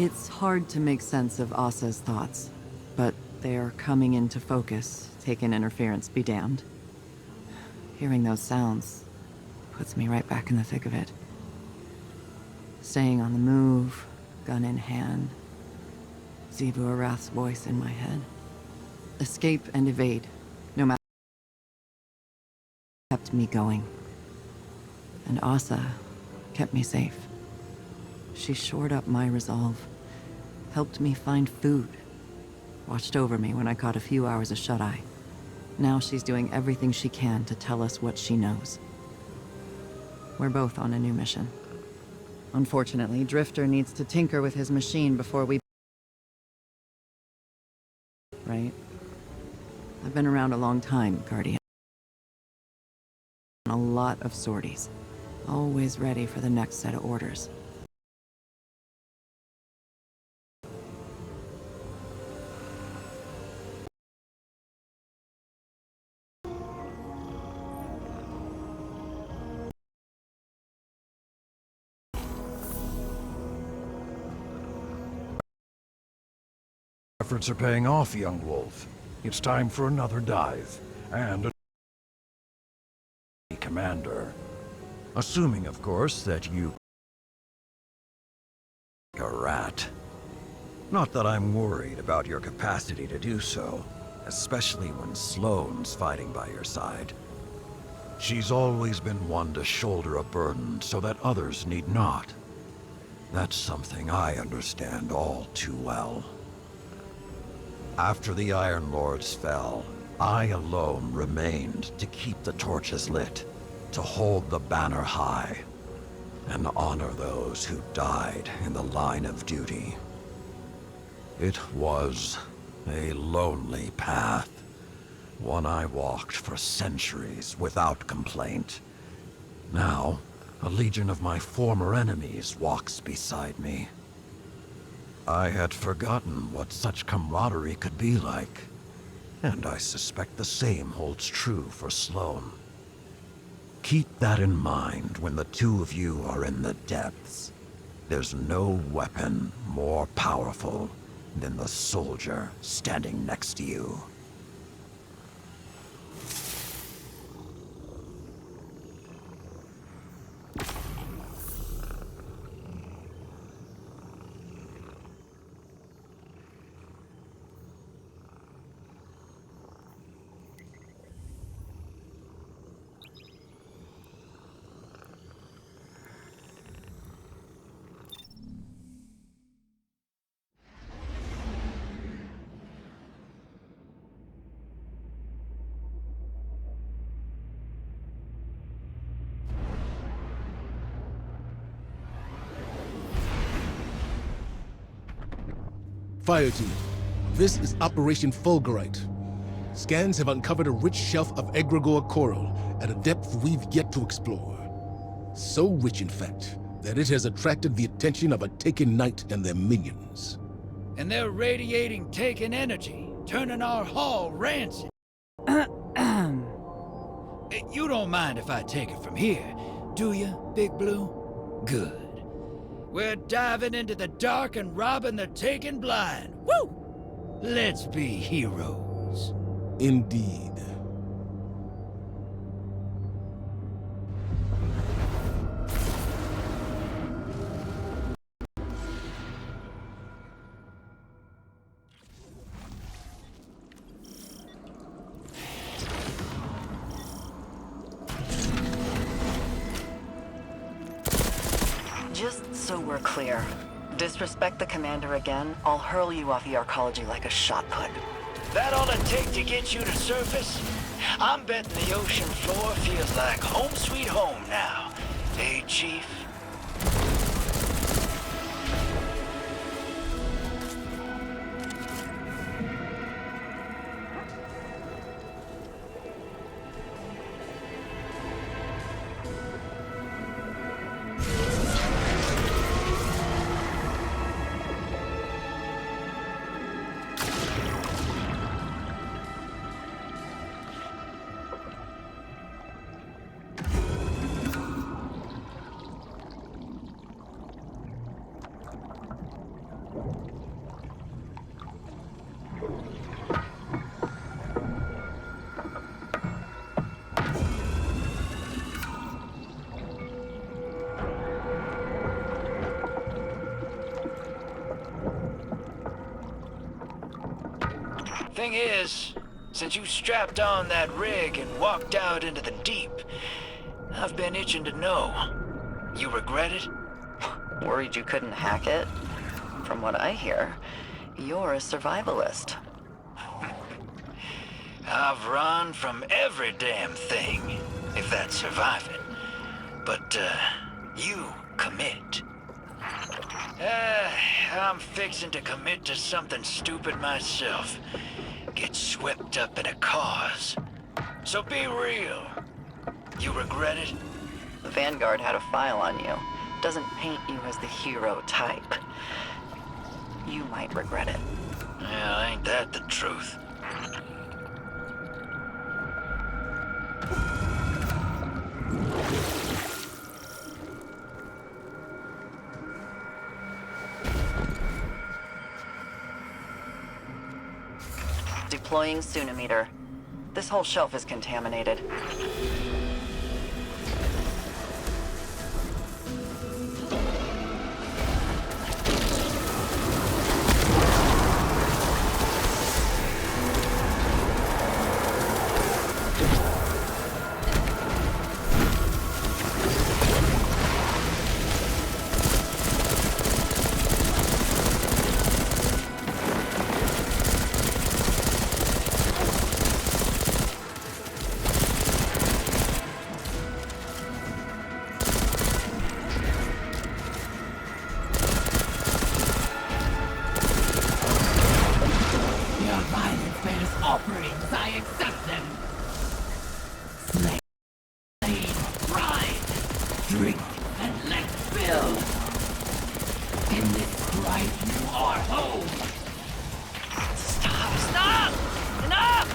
It's hard to make sense of Asa's thoughts, but they are coming into focus. Taken interference be damned. Hearing those sounds puts me right back in the thick of it. Staying on the move, gun in hand. Xivu Arath's voice in my head. Escape and evade, no matter what kept me going. And Asa kept me safe. She shored up my resolve, helped me find food, watched over me when I caught a few hours of shut-eye. Now she's doing everything she can to tell us what she knows. We're both on a new mission. Unfortunately, Drifter needs to tinker with his machine before we... Right? I've been around a long time, Guardian. A lot of sorties. Always ready for the next set of orders. Efforts are paying off, young wolf. It's time for another dive, and a commander. Assuming, of course, that you... a rat. Not that I'm worried about your capacity to do so, especially when Sloane's fighting by your side. She's always been one to shoulder a burden so that others need not. That's something I understand all too well. After the Iron Lords fell, I alone remained to keep the torches lit, to hold the banner high. and honor those who died in the line of duty. It was a lonely path, one I walked for centuries without complaint. Now, a legion of my former enemies walks beside me. I had forgotten what such camaraderie could be like, and I suspect the same holds true for Sloane. Keep that in mind when the two of you are in the depths. There's no weapon more powerful than the soldier standing next to you. Fire team, this is Operation Fulgurite. Scans have uncovered a rich shelf of egregore coral at a depth we've yet to explore. So rich, in fact, that it has attracted the attention of a Taken Knight and their minions. And they're radiating Taken energy, turning our hall rancid. You don't mind if I take it from here, do you, Big Blue? Good. We're diving into the dark and robbing the Taken blind. Woo! Let's be heroes. Indeed. Just so we're clear, disrespect the commander again, I'll hurl you off the arcology like a shot put. That all it take to get you to surface? I'm betting the ocean floor feels like home sweet home now. Hey, Chief? Thing is, since you strapped on that rig and walked out into the deep, I've been itching to know. You regret it? Worried you couldn't hack it? From what I hear, you're a survivalist. I've run from every damn thing, if that's surviving. But, you commit. I'm fixing to commit to something stupid myself. Get swept up in a cause. So be real. You regret it? The Vanguard had a file on you. Doesn't paint you as the hero type. You might regret it. Well, ain't that the truth? Deploying Sunimeter. This whole shelf is contaminated. Drink and let fill. In this Christ, you are home. Stop! Stop! Enough!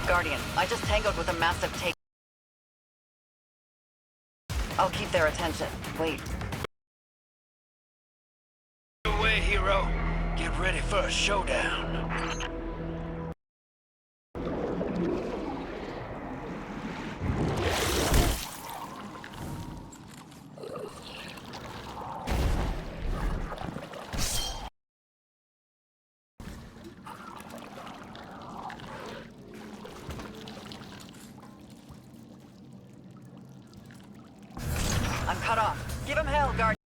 Guardian, I just tangoed with a massive take. I'll keep their attention. Wait. Away, hero. Get ready for a showdown. I'm cut off. Give him hell, Guardian.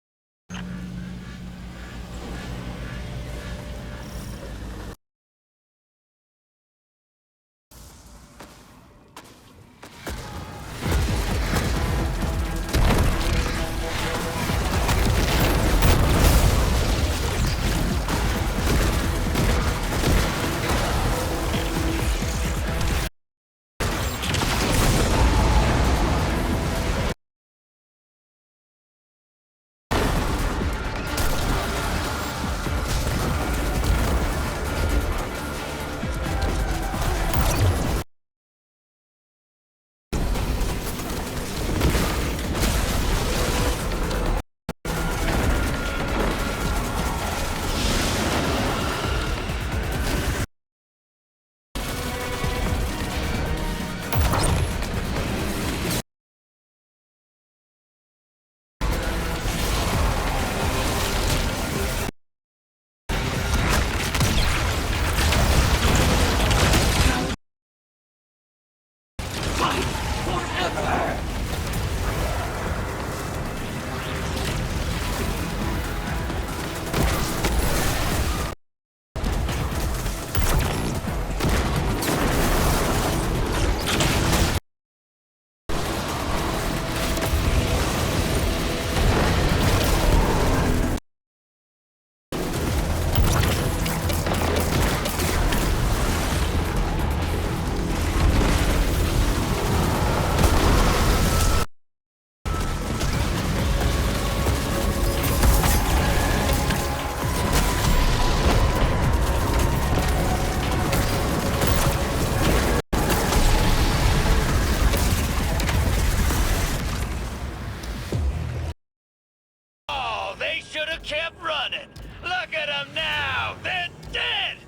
Kept running. Look at them now. They're dead.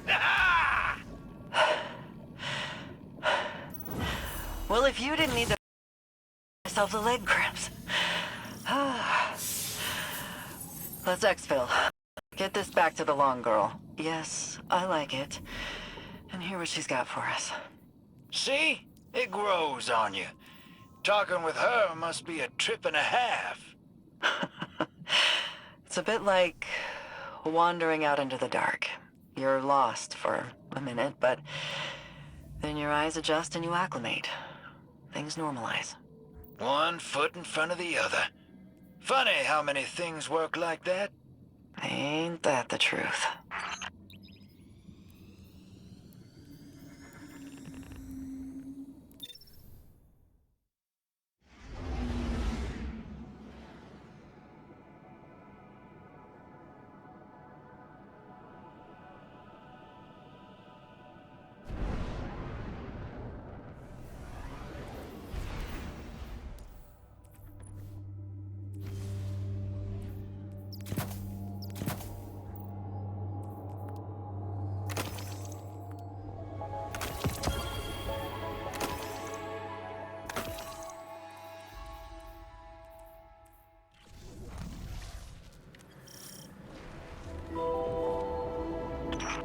Well, if you didn't need to myself the leg cramps. Let's exfil. Get this back to the long girl. Yes, I like it. And hear what she's got for us. See? It grows on you. Talking with her must be a trip and a half. It's a bit like wandering out into the dark. You're lost for a minute, but then your eyes adjust and you acclimate. Things normalize. One foot in front of the other. Funny how many things work like that. Ain't that the truth?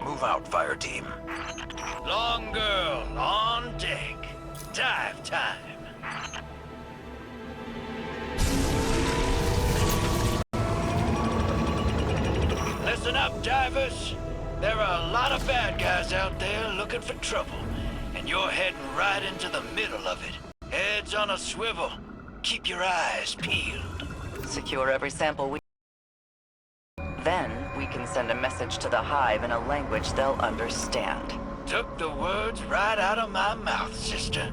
Move out, fire team. Long girl, on deck. Dive time. Listen up, divers. There are a lot of bad guys out there looking for trouble, and you're heading right into the middle of it. Heads on a swivel. Keep your eyes peeled. Secure every sample we... Then we can send a message to the Hive in a language they'll understand. Took the words right out of my mouth, sister.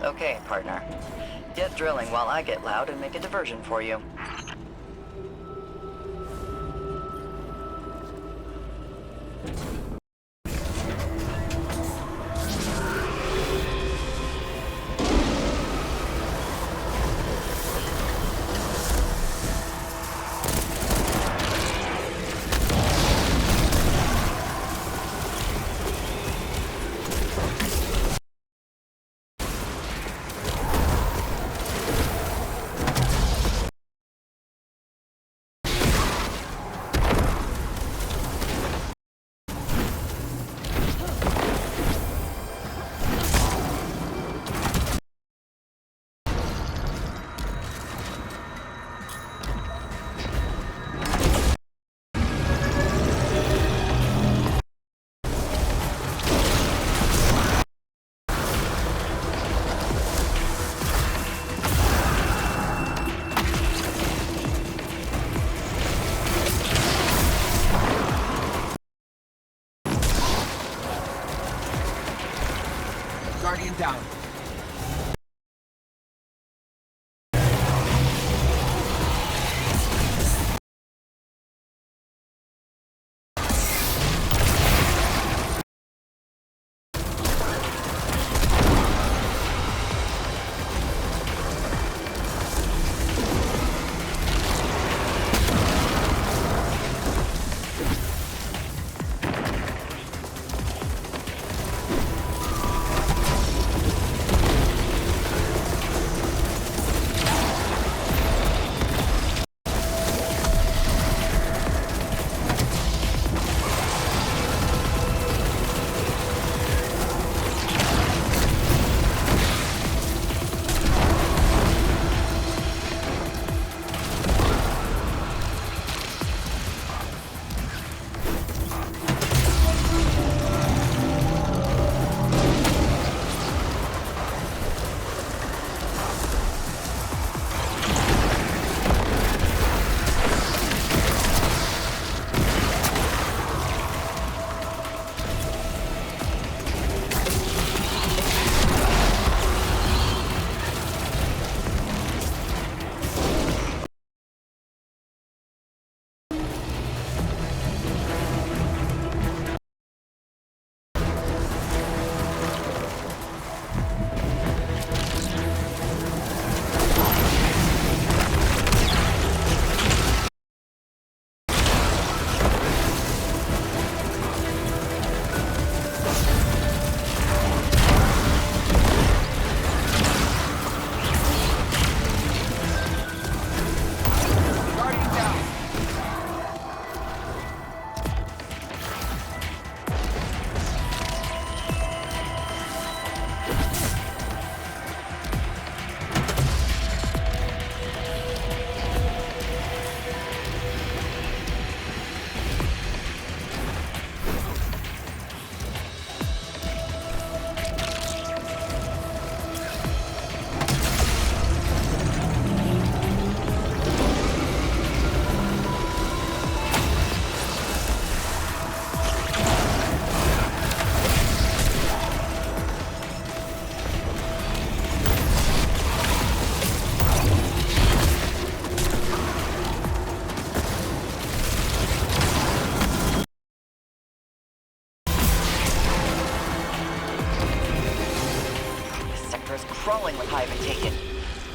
Okay, partner. Get drilling while I get loud and make a diversion for you. Guardian down. crawling with Hive and Taken.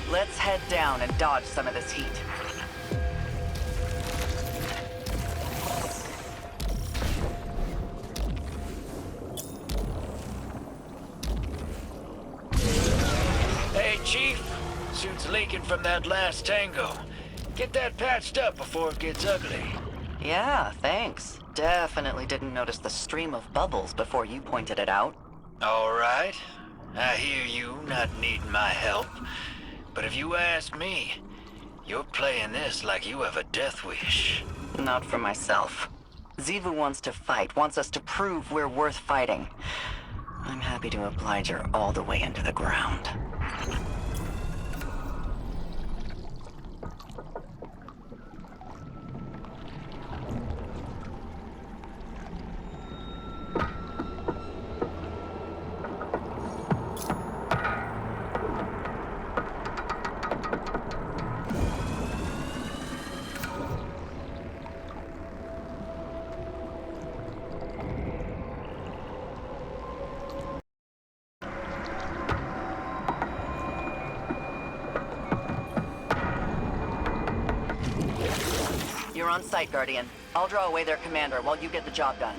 Let's head down and dodge some of this heat. Hey, Chief. Suit's leaking from that last tango. Get that patched up before it gets ugly. Yeah, thanks. Definitely didn't notice the stream of bubbles before you pointed it out. All right. I hear you not needing my help. But if you ask me, you're playing this like you have a death wish. Not for myself. Xivu wants to fight, wants us to prove we're worth fighting. I'm happy to oblige her all the way into the ground. You're on site, Guardian. I'll draw away their commander while you get the job done.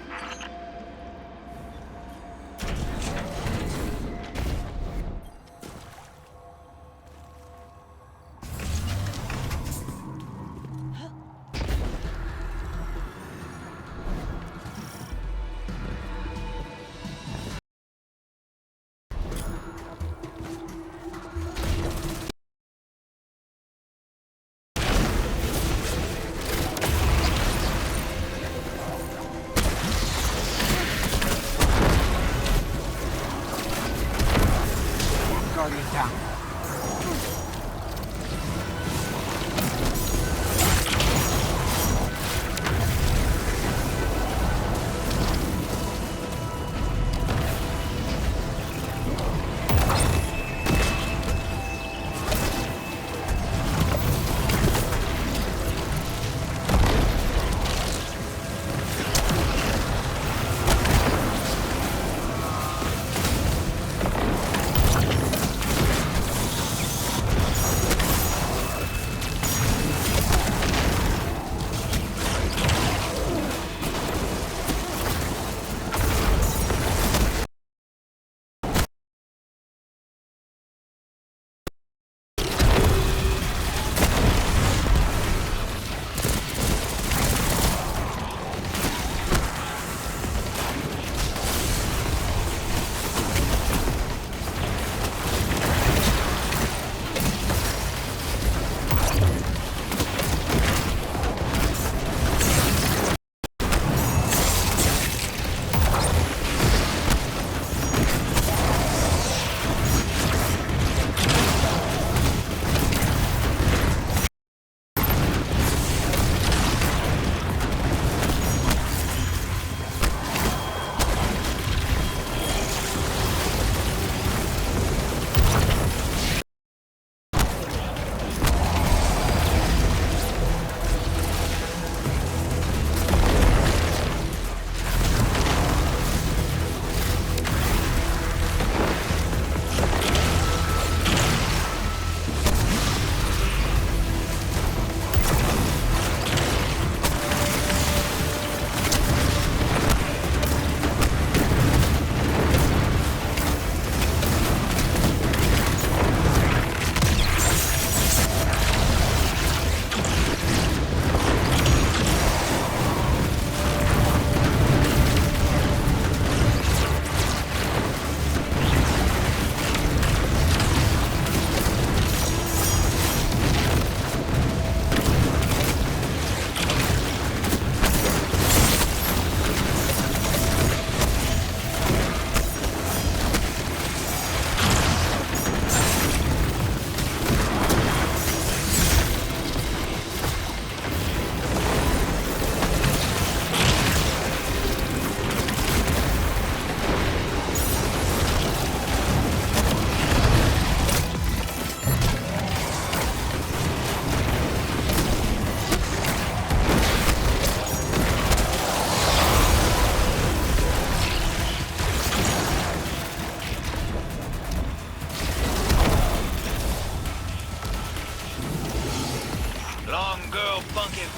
Guardian down.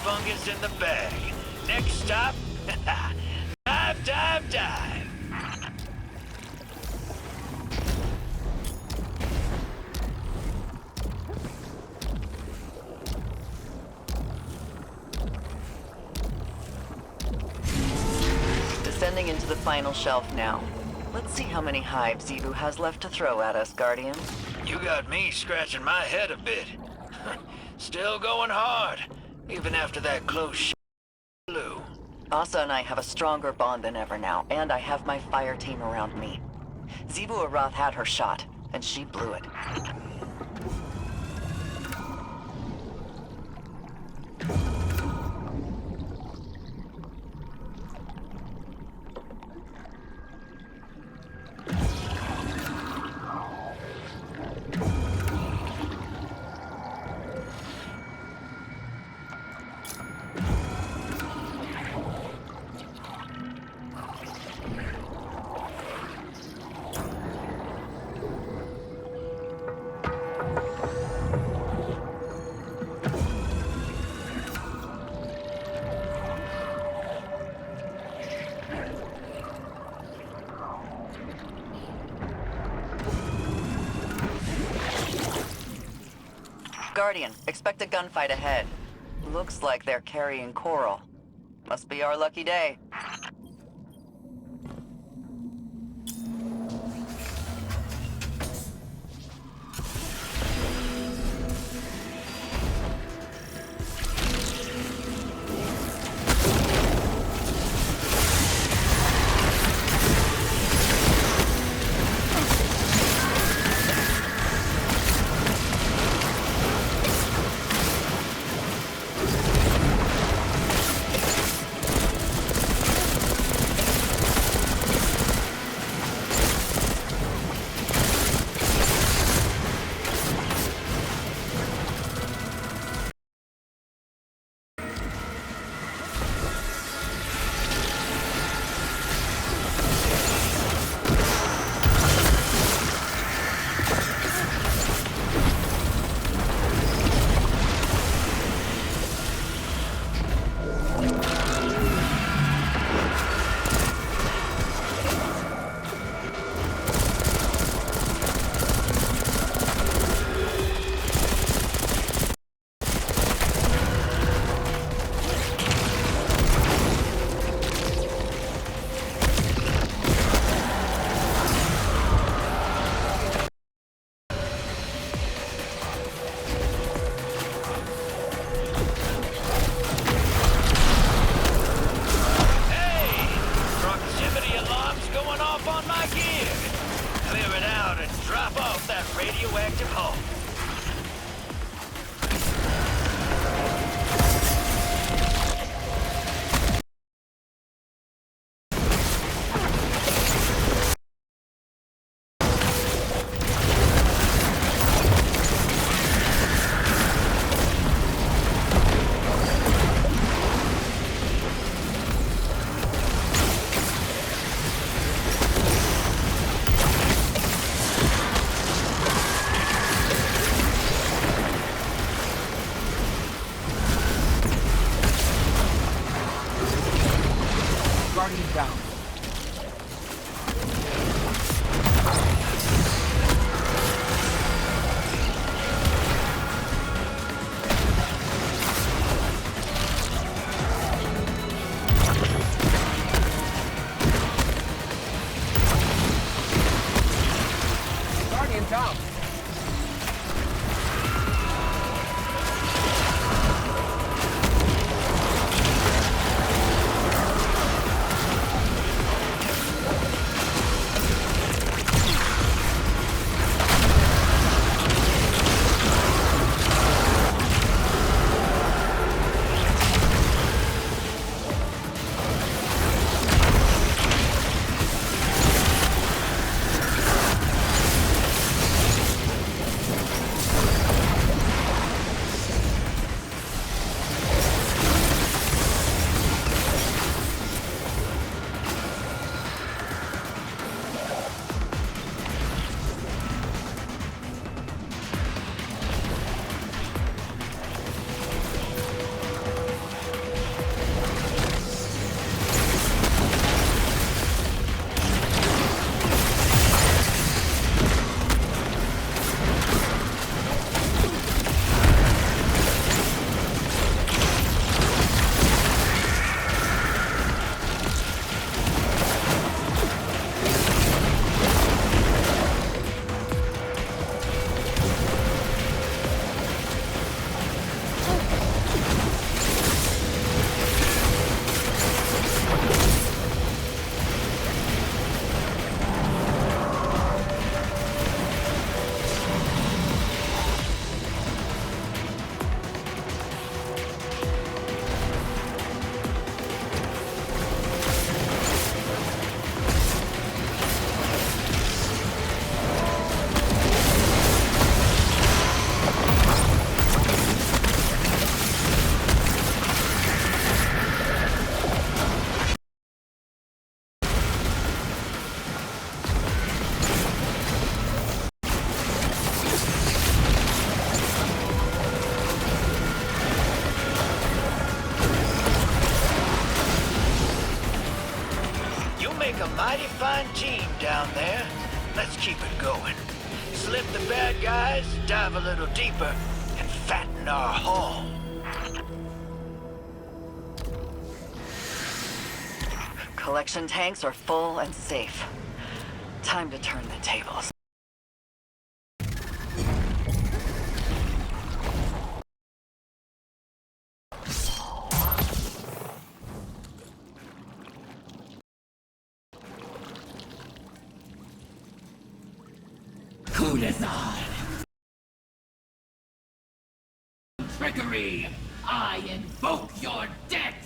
fungus in the bag. Next stop, dive, dive, dive. Descending into the final shelf now. Let's see how many hives Zebu has left to throw at us, Guardian. You got me scratching my head a bit. Still going hard, even after that close blue. Asa and I have a stronger bond than ever now, and I have my fire team around me. Zebu Arath had her shot, and she blew it. Guardian, expect a gunfight ahead. Looks like they're carrying Coral. Must be our lucky day. Radioactive hull. Guardian down. Guardian down. Mighty fine team down there. Let's keep it going. Slip the bad guys, dive a little deeper, and fatten our haul. Collection tanks are full and safe. Time to turn the tables. Coup design. Trickery. I invoke your death.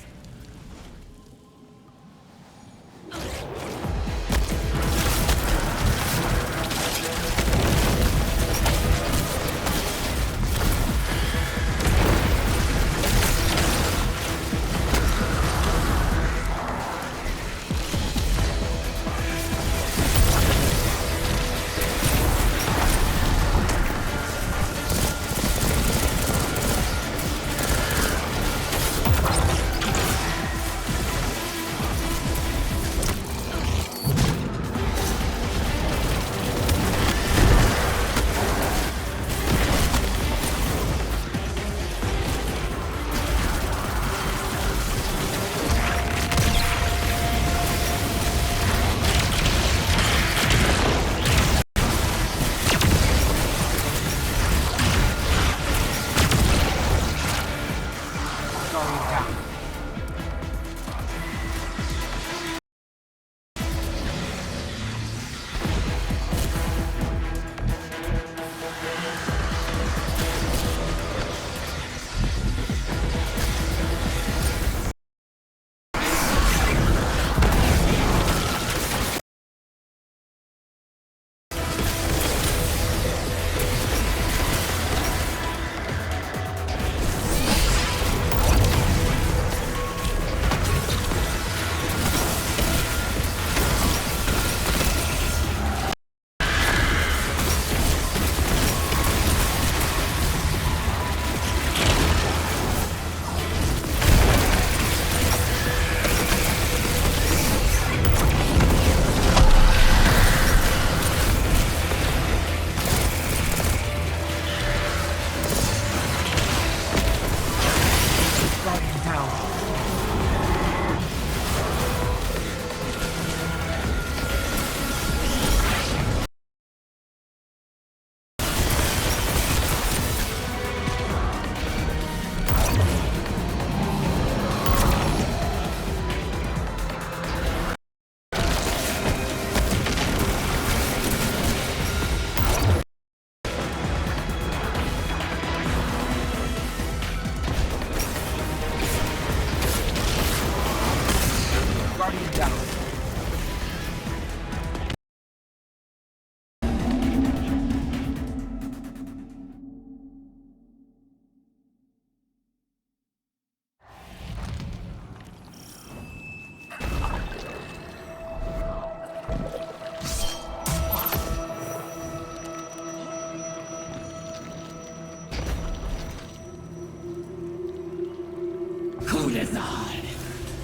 Coup design.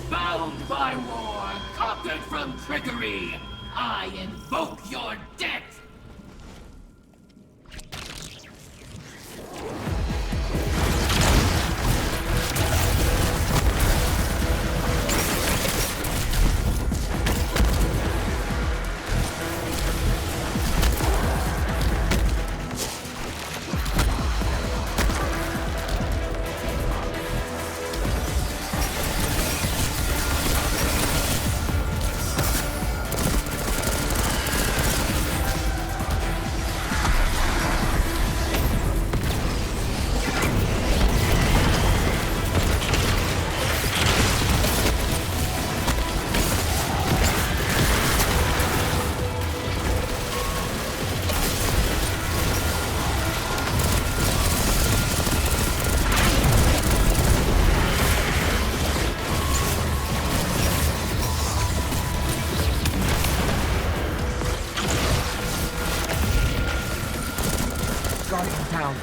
Bound by war, conquered from trickery. I invoke your death. Guardian down.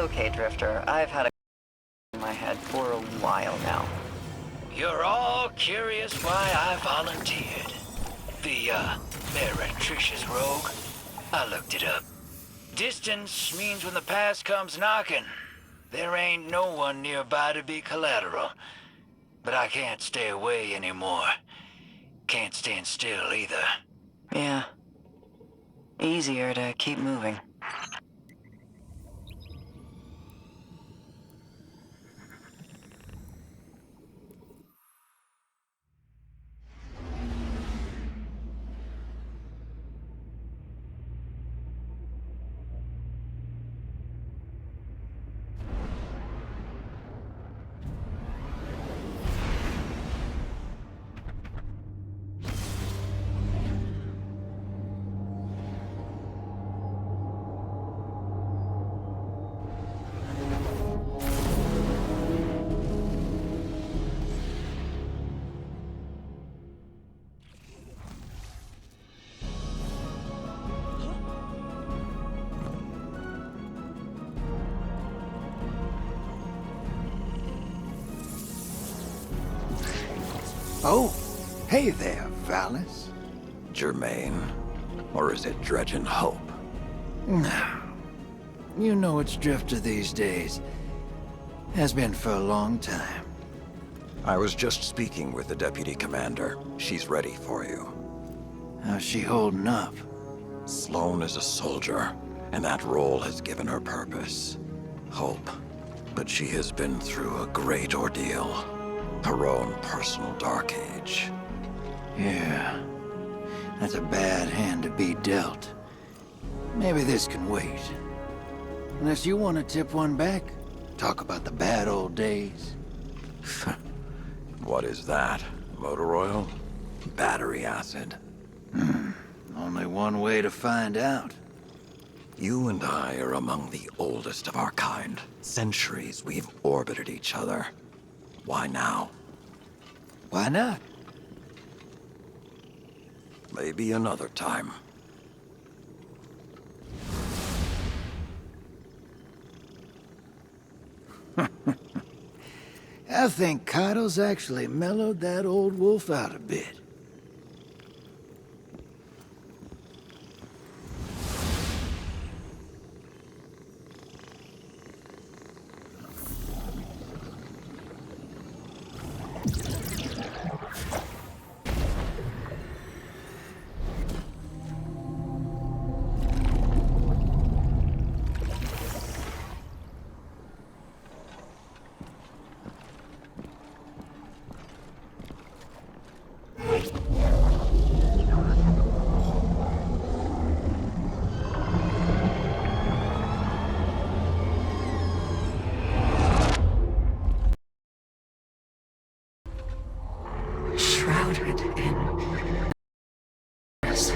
Okay, Drifter. I've had a in my head for a while now. You're all curious why I volunteered. The, meretricious rogue. I looked it up. Distance means when the past comes knocking, there ain't no one nearby to be collateral. But I can't stay away anymore. Can't stand still either. Yeah. Easier to keep moving. Oh, hey there, Valis. Germain, or is it Dredgen Hope? You know it's Drifter these days. Has been for a long time. I was just speaking with the Deputy Commander. She's ready for you. How's she holding up? Sloane is a soldier, and that role has given her purpose. Hope. But she has been through a great ordeal. Her own personal dark age. Yeah. That's a bad hand to be dealt. Maybe this can wait. Unless you want to tip one back. Talk about the bad old days. What is that? Motor oil? Battery acid? Only one way to find out. You and I are among the oldest of our kind. Centuries we've orbited each other. Why now? Why not? Maybe another time. I think Kaido's actually mellowed that old wolf out a bit. Shrouded in darkness.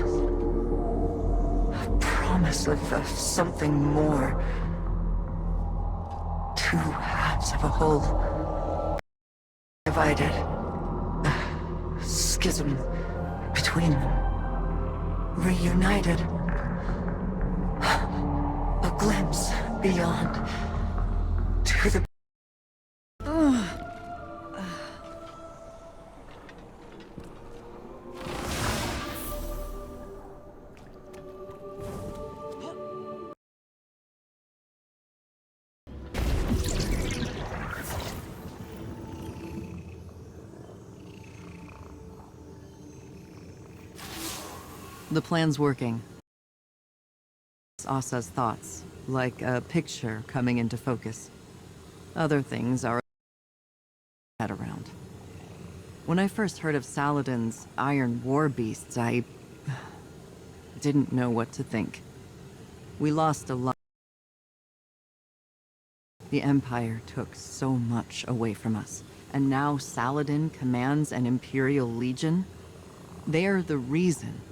A promise of something more. Two halves of a whole. Divided. A schism between them. Reunited. A glimpse beyond. To the The plan's working. Asa's thoughts, like a picture coming into focus. Other things are head around. When I first heard of Saladin's iron war beasts, I didn't know what to think. We lost a lot. The Empire took so much away from us, and now Saladin commands an Imperial Legion. They're the reason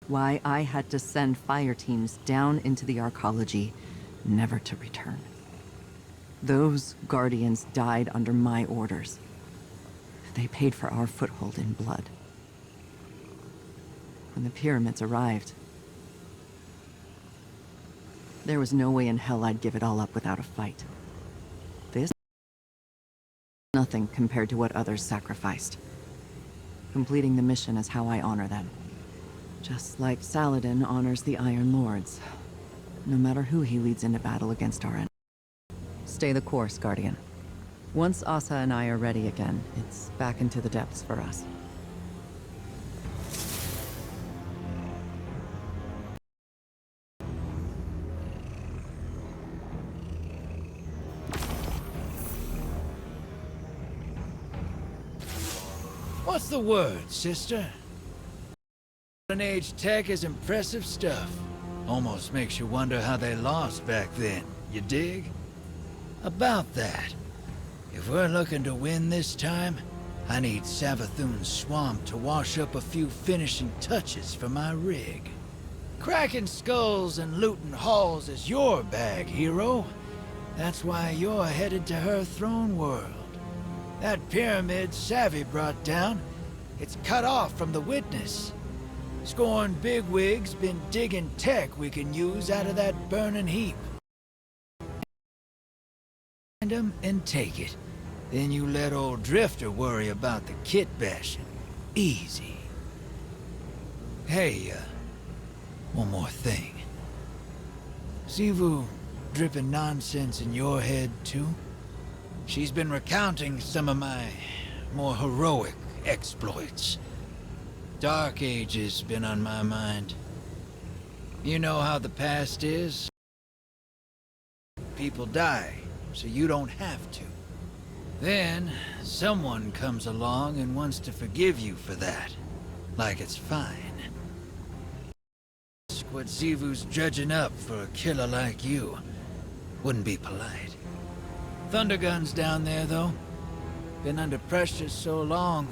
why I had to send fire teams down into the arcology, never to return. Those Guardians died under my orders. They paid for our foothold in blood. When the pyramids arrived, There was no way in hell I'd give it all up without a fight. This? Nothing compared to what others sacrificed. Completing the mission is how I honor them. Just like Saladin honors the Iron Lords. No matter who he leads into battle against our enemy. Stay the course, Guardian. Once Asa and I are ready again, it's back into the depths for us. What's the word, sister? Modern age tech is impressive stuff. Almost makes you wonder how they lost back then, you dig? About that, if we're looking to win this time, I need Savathun's swamp to wash up a few finishing touches for my rig. Cracking skulls and looting halls is your bag, hero. That's why you're headed to her throne world. That pyramid Savvy brought down, it's cut off from the witness. Scorned bigwig's been digging tech we can use out of that burning heap. Find 'em and take it. Then you let old Drifter worry about the kit bashing. Easy. Hey, one more thing. Sivu dripping nonsense in your head, too? She's been recounting some of my more heroic exploits. Dark Age's been on my mind. You know how the past is. People die, so you don't have to. Then, someone comes along and wants to forgive you for that. Like it's fine. Ask what Sivu's dredging up for a killer like you. Wouldn't be polite. Thundergun's down there, though. Been under pressure so long,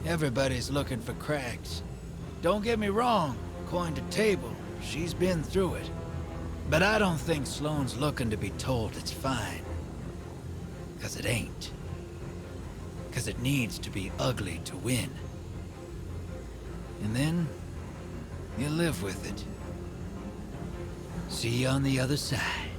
everybody's looking for cracks. Don't get me wrong, coin to table, she's been through it. But I don't think Sloane's looking to be told it's fine. 'Cause it ain't. 'Cause it needs to be ugly to win. And then, you live with it. See you on the other side.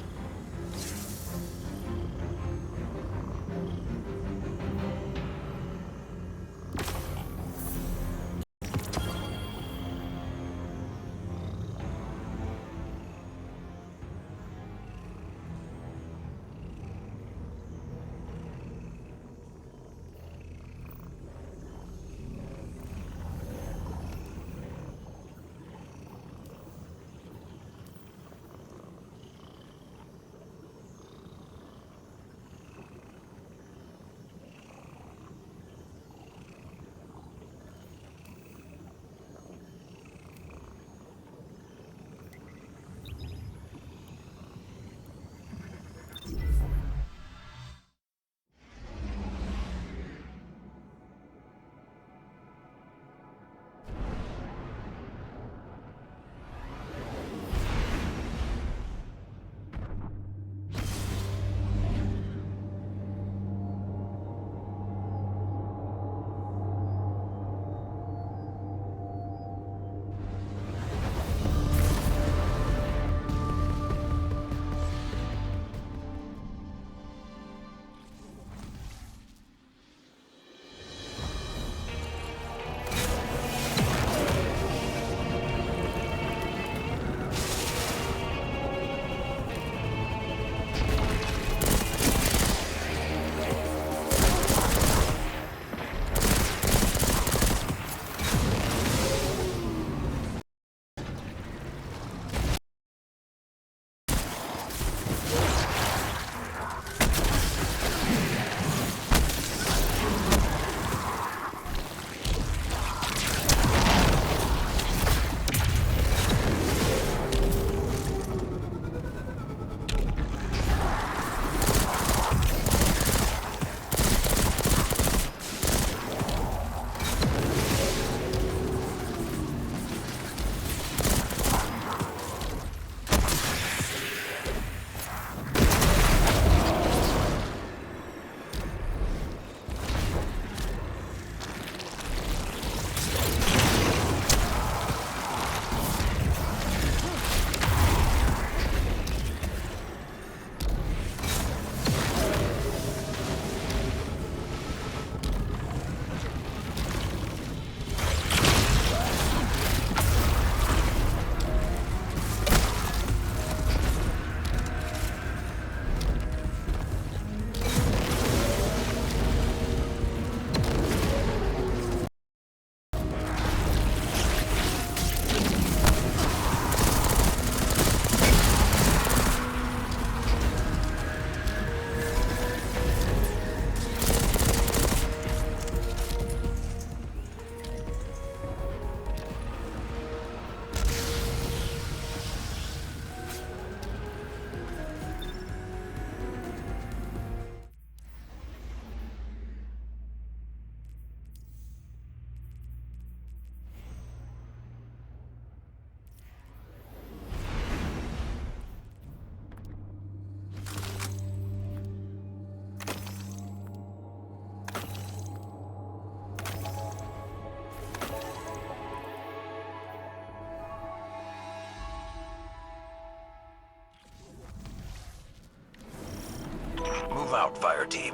out, fire team.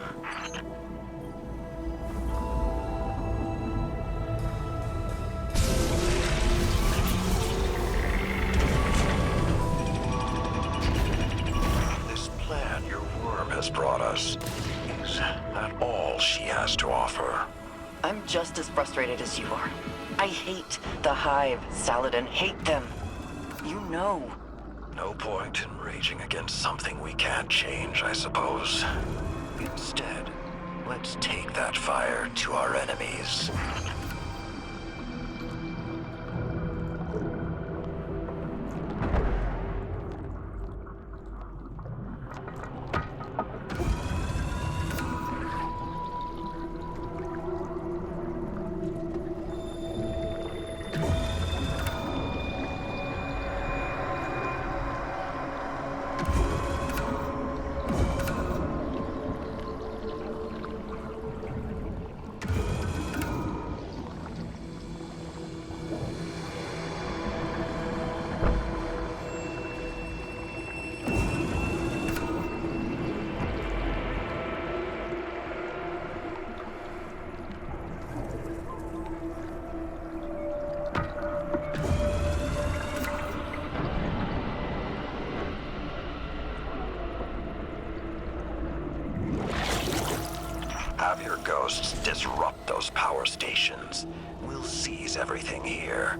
This plan your worm has brought us, is that all she has to offer? I'm just as frustrated as you are. I hate the Hive, Saladin. Hate them. You know. No point in raging against something we can't change, I suppose. Instead, let's take that fire to our enemies. Have your ghosts disrupt those power stations. We'll seize everything here.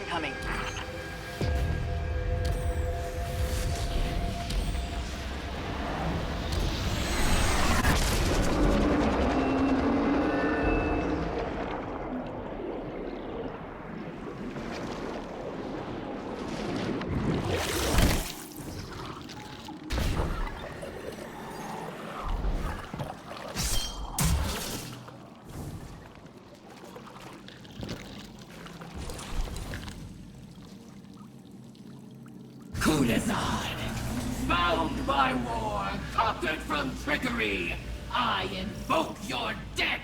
incoming. Kudazan, bound by war, conquered from trickery, I invoke your death!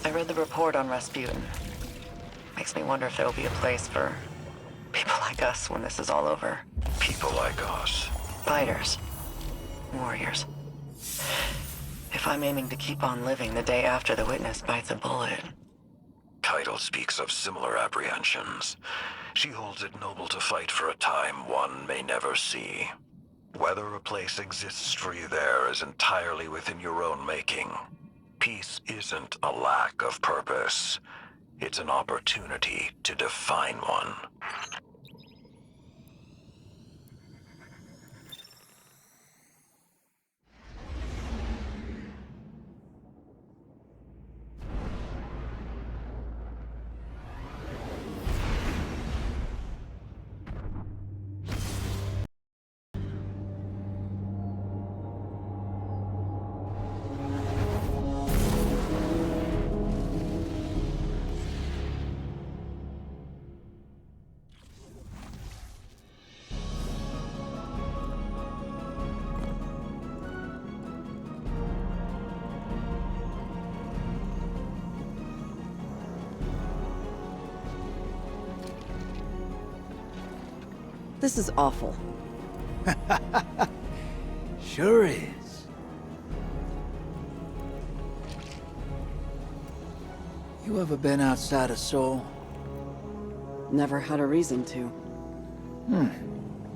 I read the report on Rasputin. Makes me wonder if there will be a place for people like us when this is all over. People like us. Fighters. Warriors. If I'm aiming to keep on living the day after the witness bites a bullet. Title speaks of similar apprehensions. She holds it noble to fight for a time one may never see. Whether a place exists for you there is entirely within your own making. Peace isn't a lack of purpose. It's an opportunity to define one. This is awful. Sure is. You ever been outside of Seoul? Never had a reason to.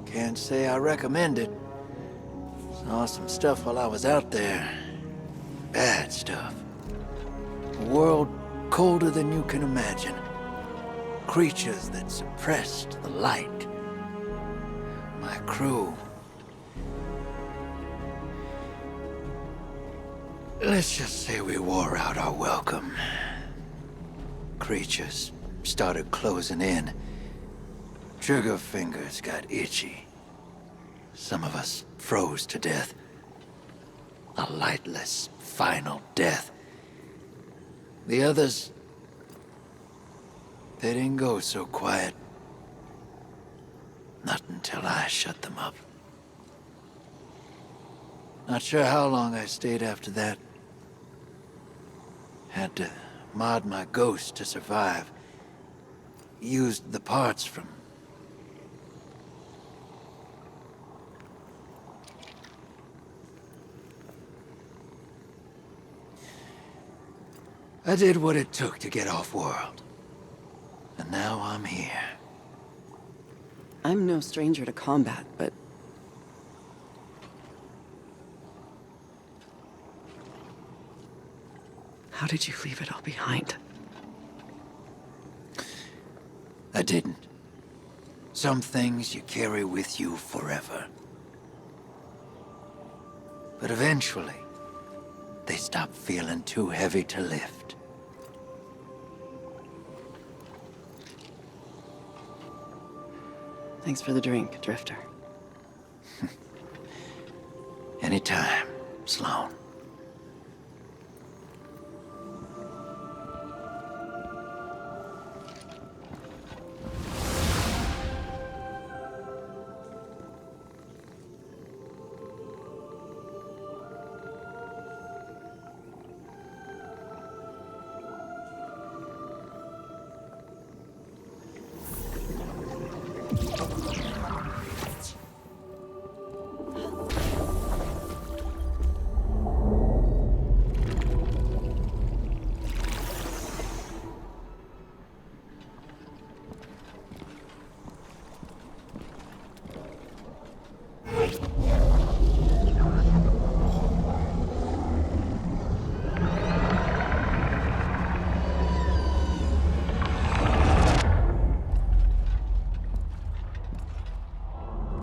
Can't say I recommend it. Saw some stuff while I was out there. Bad stuff. A world colder than you can imagine. Creatures that suppressed the light. My crew. Let's just say we wore out our welcome. Creatures started closing in. Trigger fingers got itchy. Some of us froze to death. A lightless, final death. The others, they didn't go so quiet. Not until I shut them up. Not sure how long I stayed after that. Had to mod my ghost to survive. Used the parts from... I did what it took to get off-world. And now I'm here. I'm no stranger to combat, but... How did you leave it all behind? I didn't. Some things you carry with you forever. But eventually, they stop feeling too heavy to lift. Thanks for the drink, Drifter. Anytime, Sloan.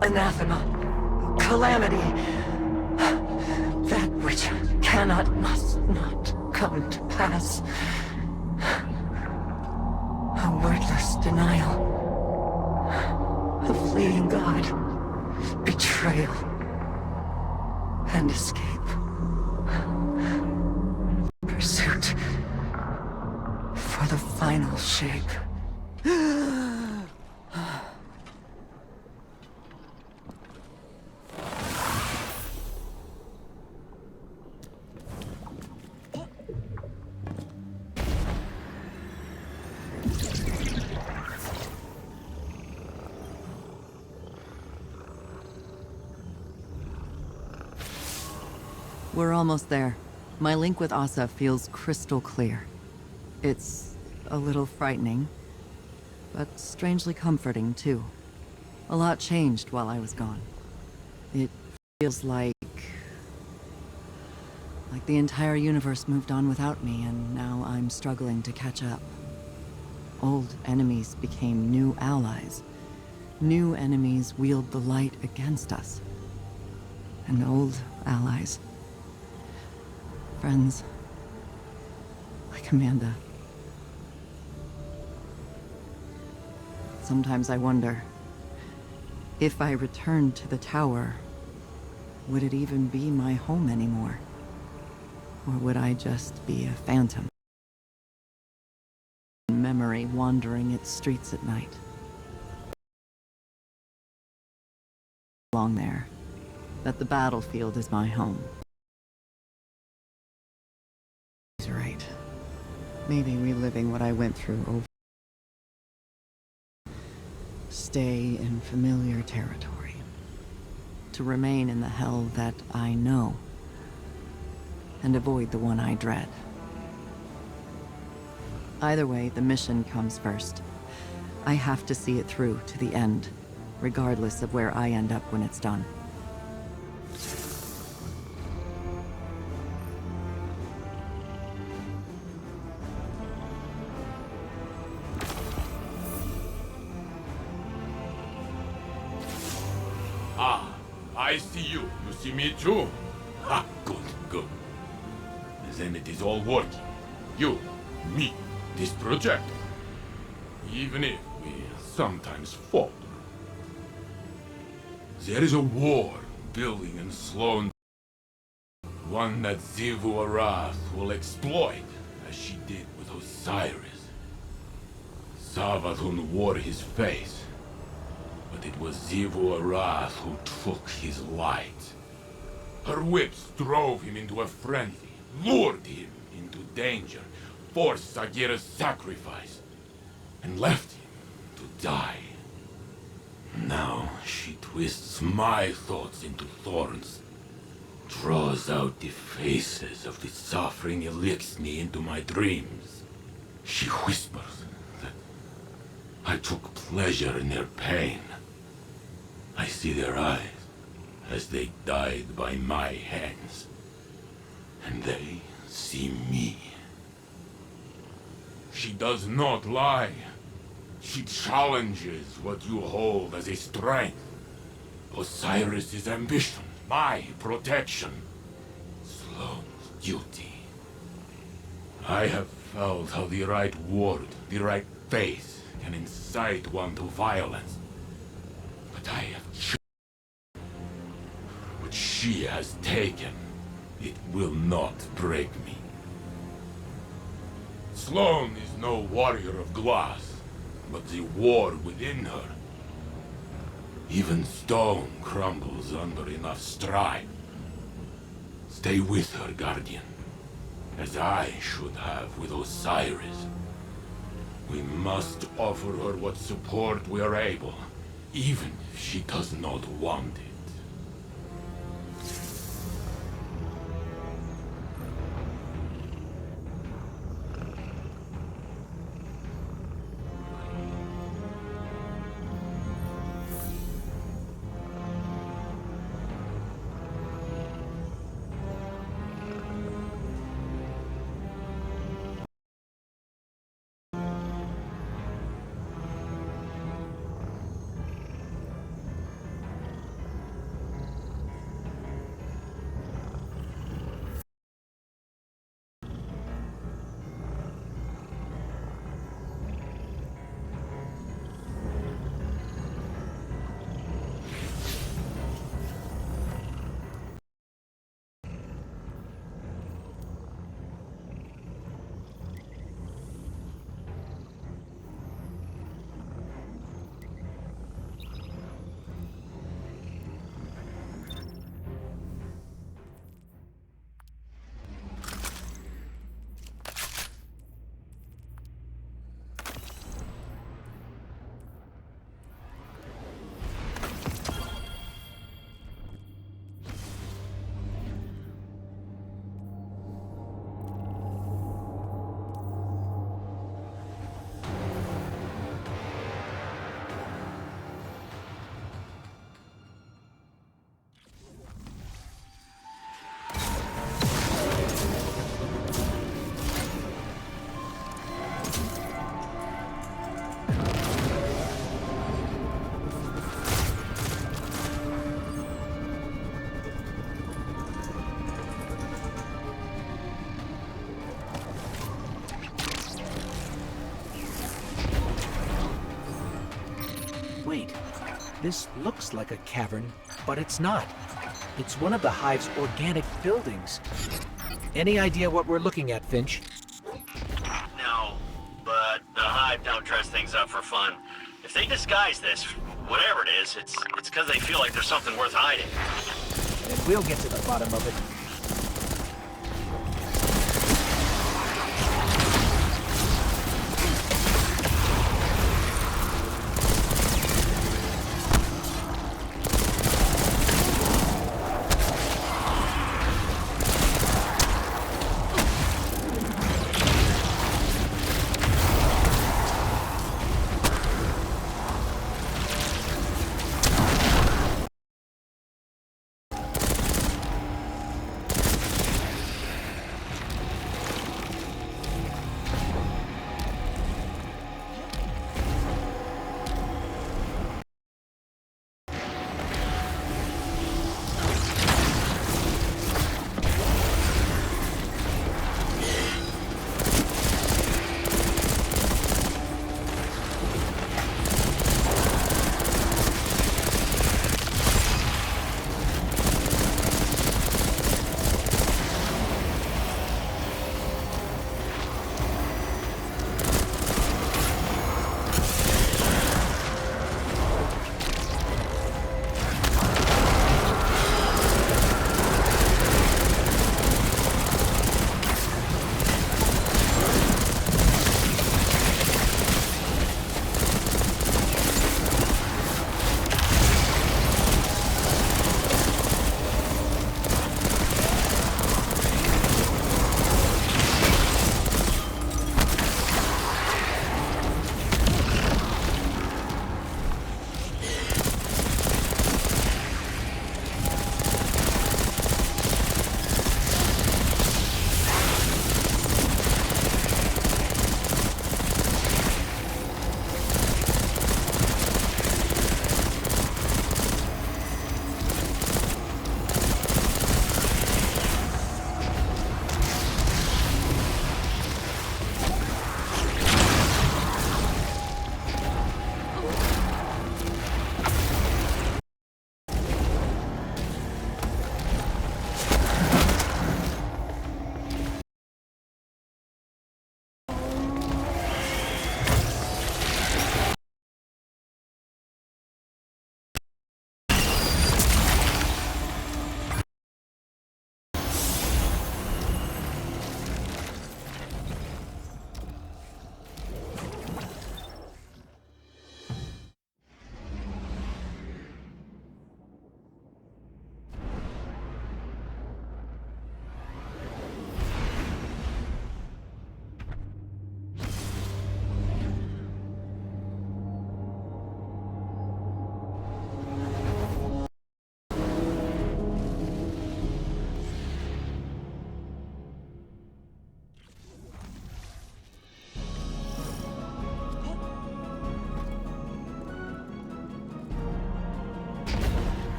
Anathema, calamity, that which cannot, must not come to pass. A wordless denial, a fleeing God, betrayal, and escape. Pursuit for the final shape. We're almost there. My link with Asa feels crystal clear. It's a little frightening, but strangely comforting, too. A lot changed while I was gone. It feels like the entire universe moved on without me, and now I'm struggling to catch up. Old enemies became new allies. New enemies wield the light against us. And old allies. Friends. Like Amanda. Sometimes I wonder, if I returned to the tower, would it even be my home anymore? Or would I just be a phantom? Memory wandering its streets at night. Along there, that the battlefield is my home. He's right. Maybe reliving what I went through over. Stay in familiar territory. To remain in the hell that I know. And avoid the one I dread. Either way, the mission comes first. I have to see it through to the end, regardless of where I end up when it's done. Ah, I see you. You see me too? Ha, good, good. Then it is all working. You, me, this project. Even if we sometimes falter. There is a war building in Sloan. One that Xivu Arath will exploit, as she did with Osiris. Savathun wore his face, but it was Xivu Arath who took his light. Her whips drove him into a frenzy. Lured him into danger, forced Sagira's sacrifice, and left him to die. Now she twists my thoughts into thorns, draws out the faces of the suffering Elixni into my dreams. She whispers that I took pleasure in their pain. I see their eyes as they died by my hands. And they see me. She does not lie. She challenges what you hold as a strength. Osiris's ambition, my protection. Sloane's duty. I have felt how the right word, the right faith, can incite one to violence. But I have chosen. What she has taken. It will not break me. Sloane is no warrior of glass, but the war within her. Even stone crumbles under enough strife. Stay with her, Guardian, as I should have with Osiris. We must offer her what support we are able, even if she does not want it. This looks like a cavern, but it's not. It's one of the Hive's organic buildings. Any idea what we're looking at, Finch? No, but the Hive don't dress things up for fun. If they disguise this, whatever it is, it's because they feel like there's something worth hiding. And we'll get to the bottom of it.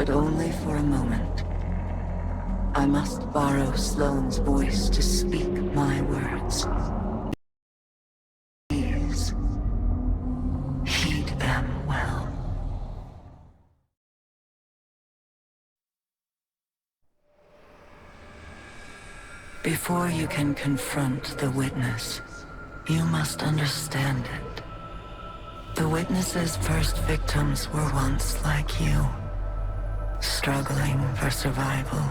but only for a moment. I must borrow Sloane's voice to speak my words. Please, heed them well. Before you can confront the witness, you must understand it. The witness's first victims were once like you, struggling for survival,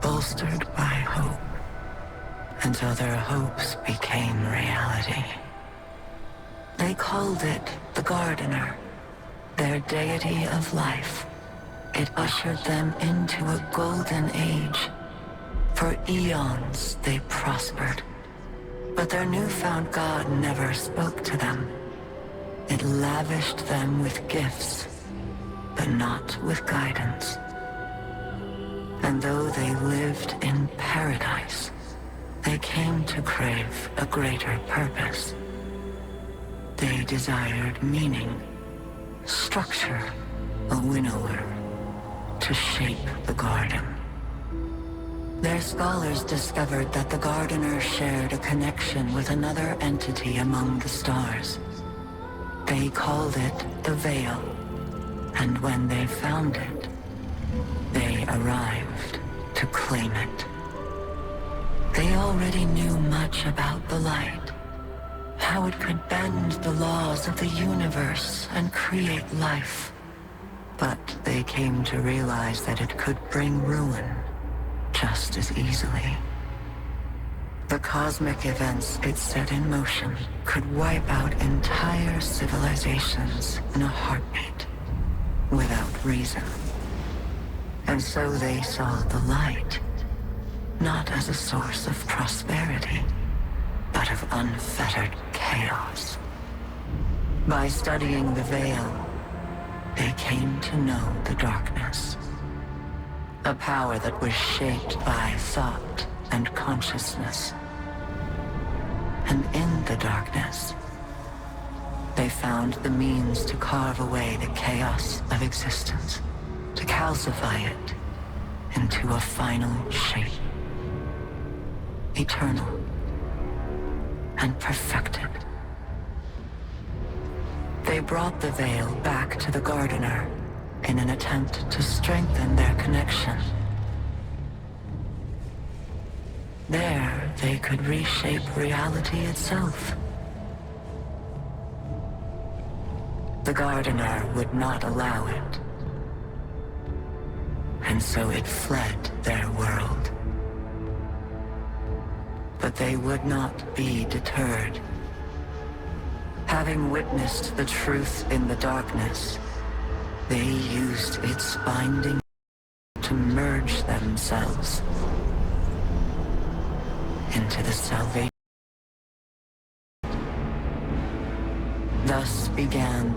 bolstered by hope, until their hopes became reality. They called it the Gardener, their deity of life. It ushered them into a golden age. For eons, they prospered. But their newfound god never spoke to them. It lavished them with gifts, but not with guidance. And though they lived in paradise, they came to crave a greater purpose. They desired meaning, structure, a winnower, to shape the garden. Their scholars discovered that the gardener shared a connection with another entity among the stars. They called it the Veil, and when they found it, they arrived to claim it. They already knew much about the light, how it could bend the laws of the universe and create life. But they came to realize that it could bring ruin just as easily. The cosmic events it set in motion could wipe out entire civilizations in a heartbeat, without reason. And so they saw the light, not as a source of prosperity, but of unfettered chaos. By studying the Veil, they came to know the darkness. A power that was shaped by thought and consciousness. And in the darkness, they found the means to carve away the chaos of existence, to calcify it into a final shape. Eternal and perfected. They brought the Veil back to the Gardener in an attempt to strengthen their connection. There, they could reshape reality itself. The Gardener would not allow it. And so it fled their world. But they would not be deterred. Having witnessed the truth in the darkness, they used its binding to merge themselves into the salvation. Thus began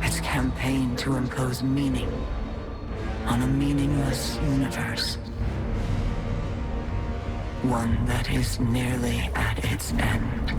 its campaign to impose meaning on a meaningless universe. One that is nearly at its end.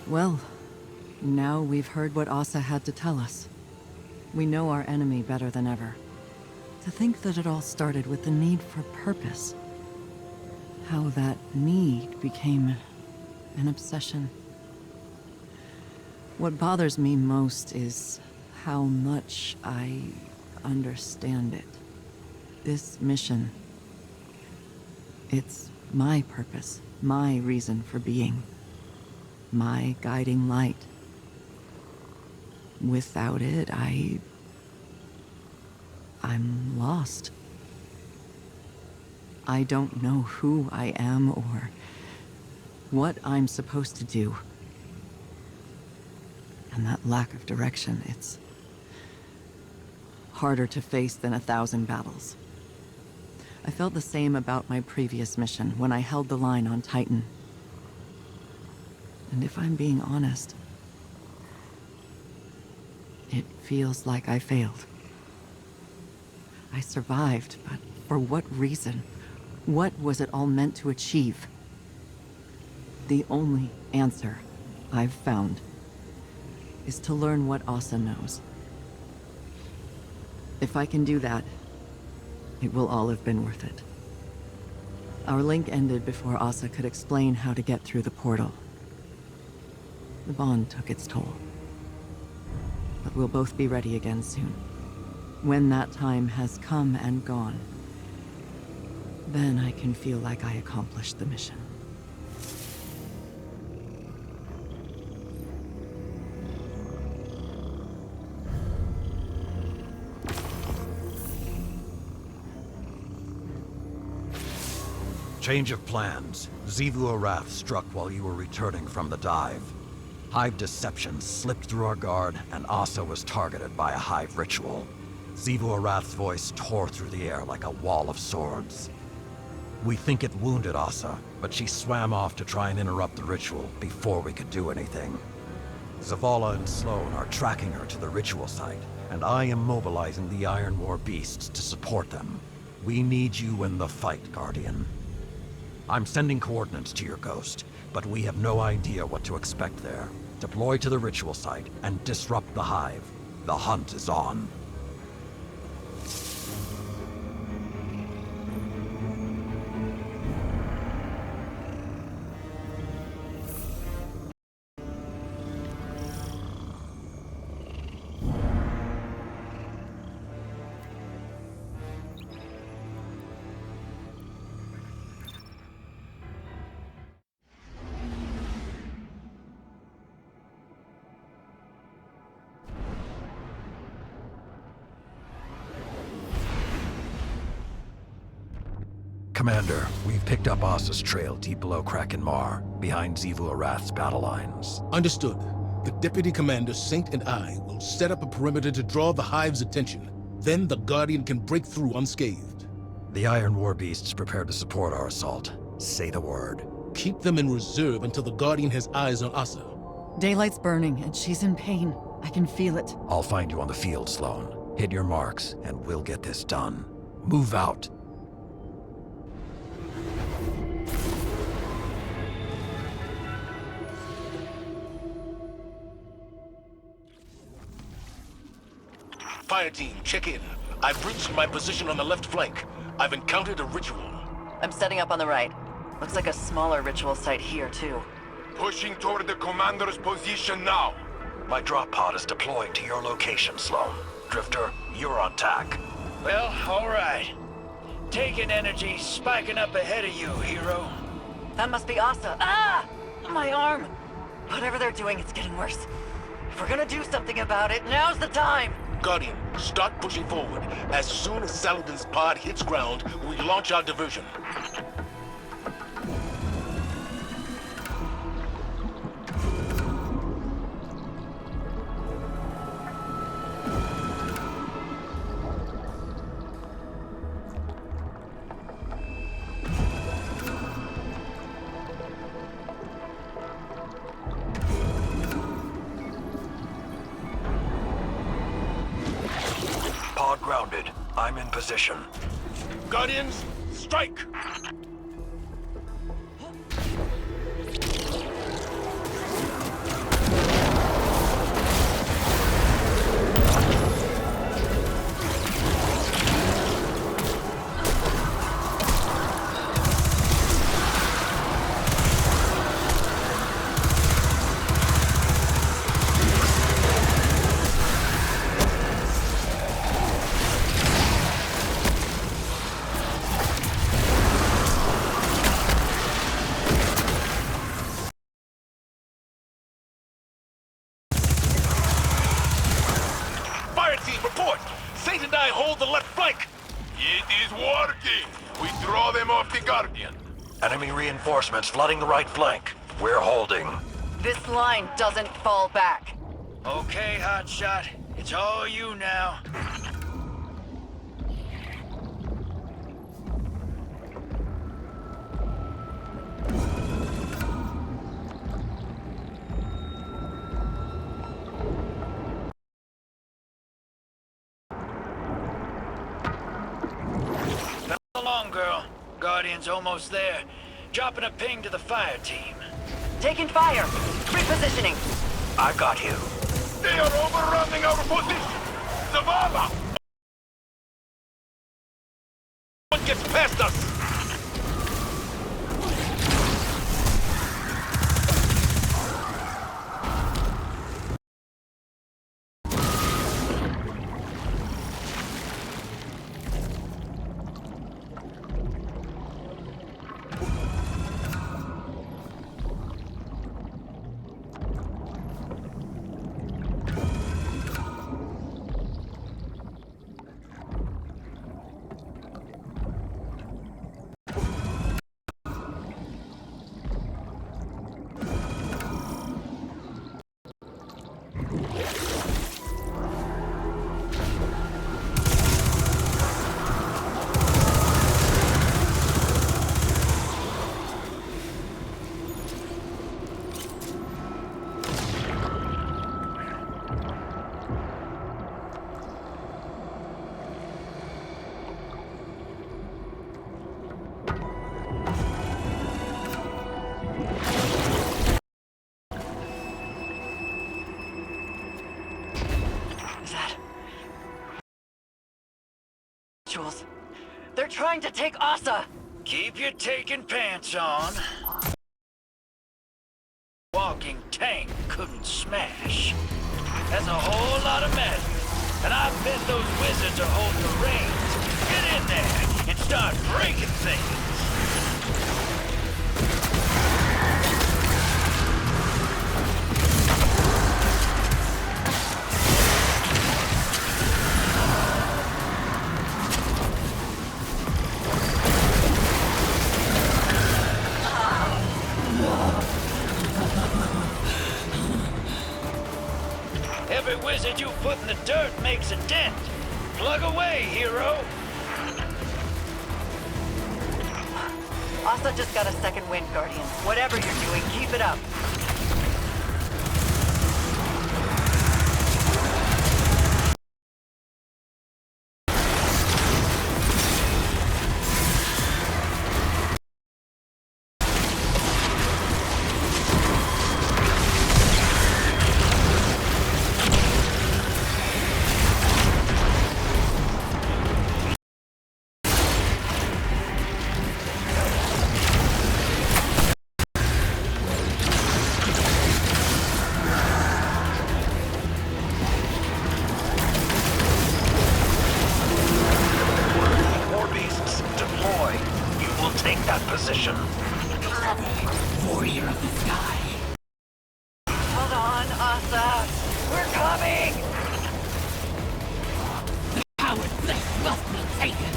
Well, now we've heard what Asa had to tell us. We know our enemy better than ever. To think that it all started with the need for purpose. How that need became an obsession. What bothers me most is how much I understand it. This mission, it's my purpose, my reason for being. My guiding light. Without it, I'm lost. I don't know who I am or what I'm supposed to do. And that lack of direction, it's harder to face than 1,000 battles. I felt the same about my previous mission when I held the line on Titan. And if I'm being honest, it feels like I failed. I survived, but for what reason? What was it all meant to achieve? The only answer I've found is to learn what Asa knows. If I can do that, it will all have been worth it. Our link ended before Asa could explain how to get through the portal. The bond took its toll. But we'll both be ready again soon. When that time has come and gone, then I can feel like I accomplished the mission. Change of plans. Xivu Arath struck while you were returning from the dive. Hive deception slipped through our guard, and Asa was targeted by a Hive ritual. Xivu Arath's voice tore through the air like a wall of swords. We think it wounded Asa, but she swam off to try and interrupt the ritual before we could do anything. Zavala and Sloan are tracking her to the ritual site, and I am mobilizing the Iron War beasts to support them. We need you in the fight, Guardian. I'm sending coordinates to your ghost, but we have no idea what to expect there. Deploy to the ritual site and disrupt the Hive. The hunt is on. Commander, we've picked up Asa's trail deep below Kraken Mar, behind Xivu Arath's battle lines. Understood. The Deputy Commander, Saint, and I will set up a perimeter to draw the Hive's attention. Then the Guardian can break through unscathed. The Iron War Beasts prepare to support our assault. Say the word. Keep them in reserve until the Guardian has eyes on Asa. Daylight's burning, and she's in pain. I can feel it. I'll find you on the field, Sloan. Hit your marks, and we'll get this done. Move out. Fire team, check in. I've reached my position on the left flank. I've encountered a ritual. I'm setting up on the right. Looks like a smaller ritual site here, too. Pushing toward the commander's position now. My drop pod is deploying to your location, Sloan. Drifter, you're on tack. Well, all right. Taking energy, spiking up ahead of you, hero. That must be Asa. Ah! My arm! Whatever they're doing, it's getting worse. If we're gonna do something about it, now's the time! Guardian, start pushing forward. As soon as Saladin's pod hits ground, we launch our diversion. Pod grounded. I'm in position. Guardians, strike! Report! Saint and I hold the left flank! It is working! We draw them off the Guardian. Enemy reinforcements flooding the right flank. We're holding. This line doesn't fall back. Okay, hotshot. It's all you now. Come along, girl. Guardian's almost there. Dropping a ping to the fire team. Taking fire! Repositioning! I got you. They are overrunning our position! Zavala! What gets past us? Jules, they're trying to take Asa! Keep your taking pants on. Walking tank couldn't smash. That's a whole lot of magic. And I bet those wizards are holding the reins. Get in there and start breaking things. Every wizard you put in the dirt makes a dent. Plug away, hero. Asa just got a second wind, Guardian. Whatever you're doing, keep it up. Position. Warrior of the sky. Hold on, Asa. We're coming! The coward flesh must be taken.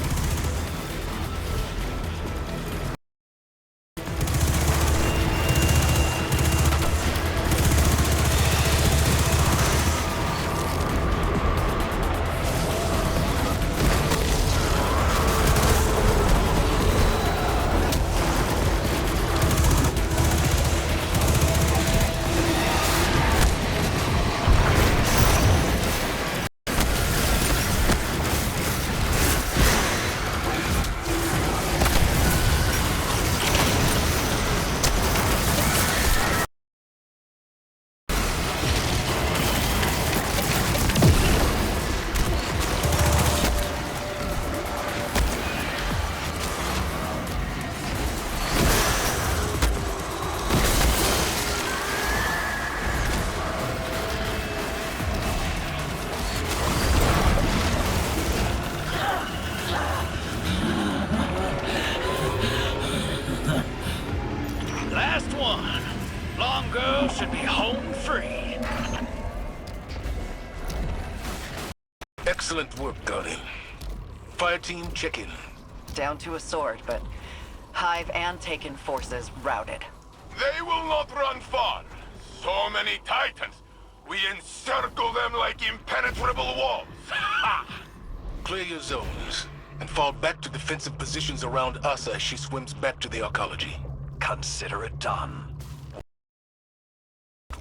Should be home free. Excellent work, Guardian. Fire team, check in. Down to a sword, but Hive and Taken forces routed. They will not run far. So many Titans. We encircle them like impenetrable walls. Clear your zones and fall back to defensive positions around Asa as she swims back to the arcology. Consider it done.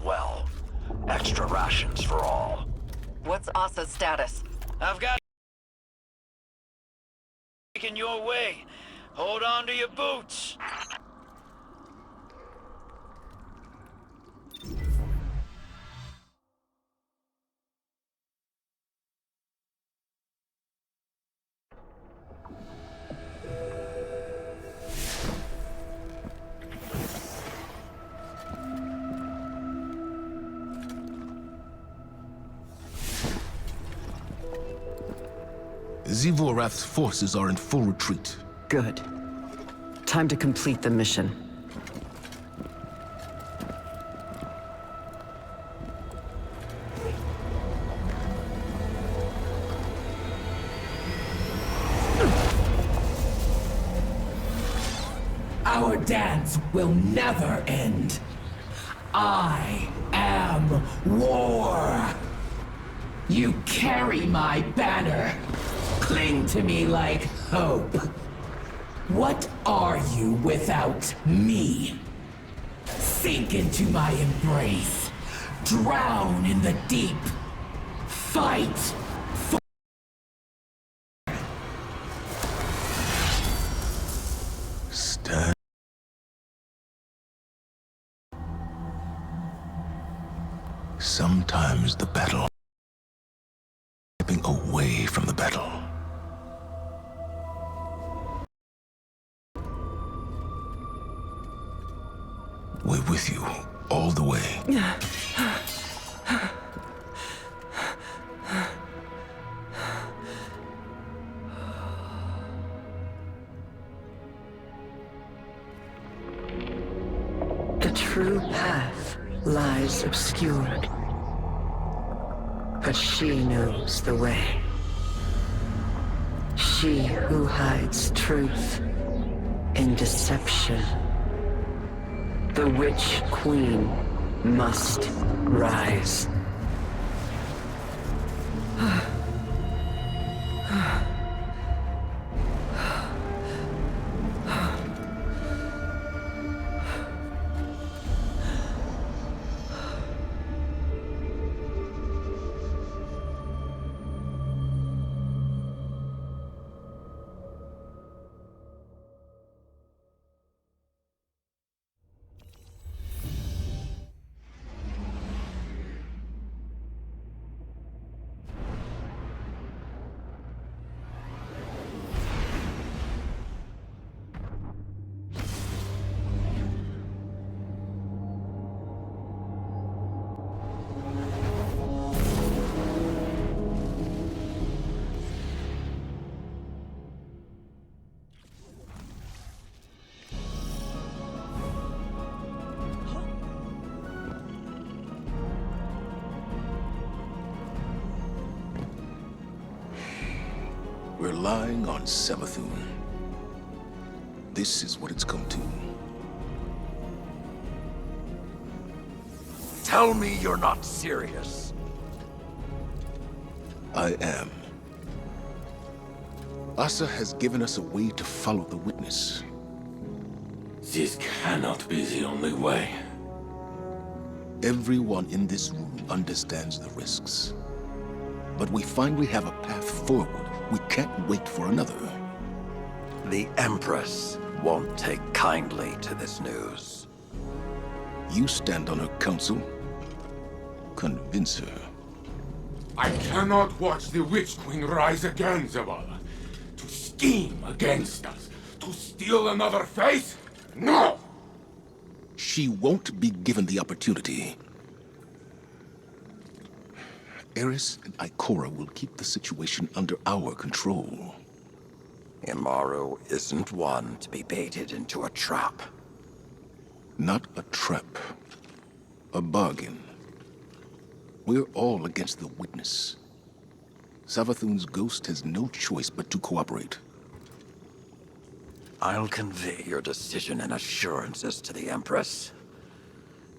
Well, extra rations for all. What's Asa's status? I've got taken your way. Hold on to your boots. Zivorath's forces are in full retreat. Good. Time to complete the mission. Our dance will never end. I am war. You carry my banner. Cling to me like hope. What are you without me? Sink into my embrace. Drown in the deep. Fight for... Stand. Sometimes the battle. Stepping away from the battle. We're with you all the way. The true path lies obscured, but she knows the way. She who hides truth in deception. The Witch Queen must rise. We're lying on Savathun. This is what it's come to. Tell me you're not serious. I am. Asa has given us a way to follow the witness. This cannot be the only way. Everyone in this room understands the risks. But we finally have a path forward. We can't wait for another. The Empress won't take kindly to this news. You stand on her counsel. Convince her. I cannot watch the Witch Queen rise again, Zavala. To scheme against us. To steal another face? No! She won't be given the opportunity. Eris and Ikora will keep the situation under our control. Imaru isn't one to be baited into a trap. Not a trap. A bargain. We're all against the witness. Savathun's ghost has no choice but to cooperate. I'll convey your decision and assurances to the Empress.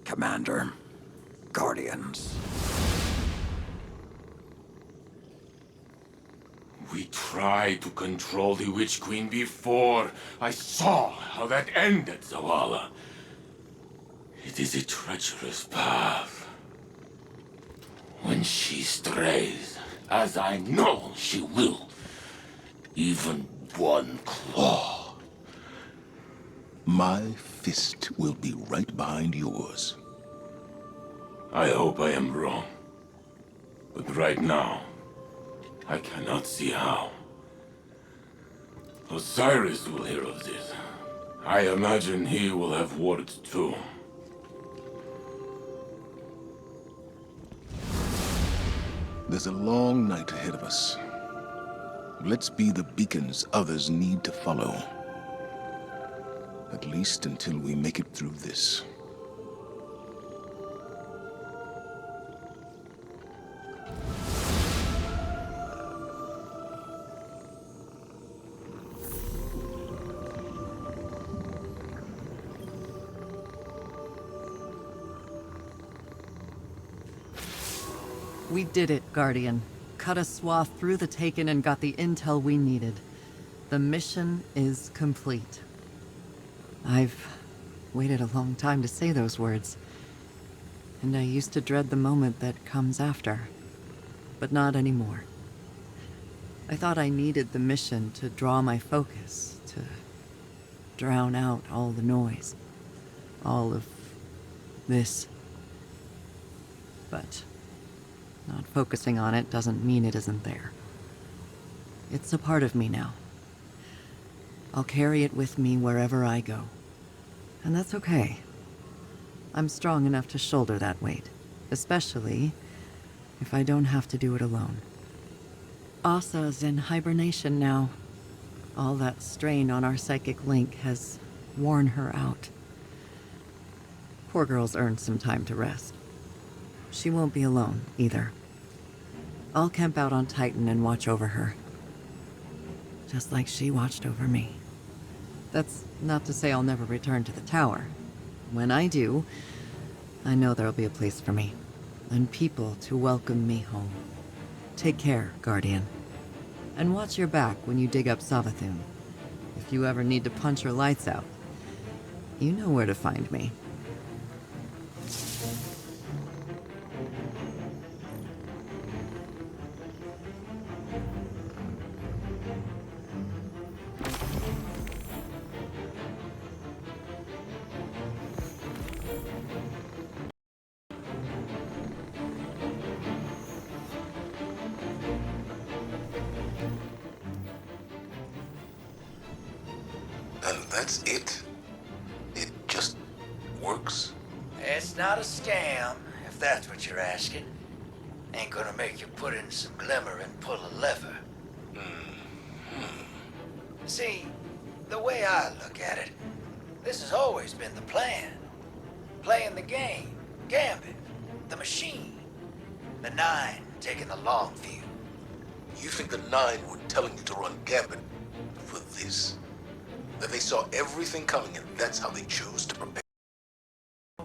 Commander, Guardians. We tried to control the Witch Queen before. I saw how that ended, Zavala. It is a treacherous path. When she strays, as I know she will, even one claw, my fist will be right behind yours. I hope I am wrong. But right now, I cannot see how. Osiris will hear of this. I imagine he will have words too. There's a long night ahead of us. Let's be the beacons others need to follow. At least until we make it through this. We did it, Guardian. Cut a swath through the Taken and got the intel we needed. The mission is complete. I've waited a long time to say those words. And I used to dread the moment that comes after. But not anymore. I thought I needed the mission to draw my focus, to drown out all the noise. All of this. But not focusing on it doesn't mean it isn't there. It's a part of me now. I'll carry it with me wherever I go. And that's okay. I'm strong enough to shoulder that weight, especially if I don't have to do it alone. Asa's in hibernation now. All that strain on our psychic link has worn her out. Poor girl's earned some time to rest. She won't be alone, either. I'll camp out on Titan and watch over her. Just like she watched over me. That's not to say I'll never return to the tower. When I do, I know there'll be a place for me. And people to welcome me home. Take care, Guardian. And watch your back when you dig up Savathun. If you ever need to punch her lights out, you know where to find me. And that's it? It just works? It's not a scam, if that's what you're asking. Ain't gonna make you put in some glimmer and pull a lever. See, the way I look at it, this has always been the plan. Playing the game, Gambit, the machine. The Nine taking the long view. You think the Nine were telling you to run Gambit for this? That they saw everything coming and that's how they chose to prepare?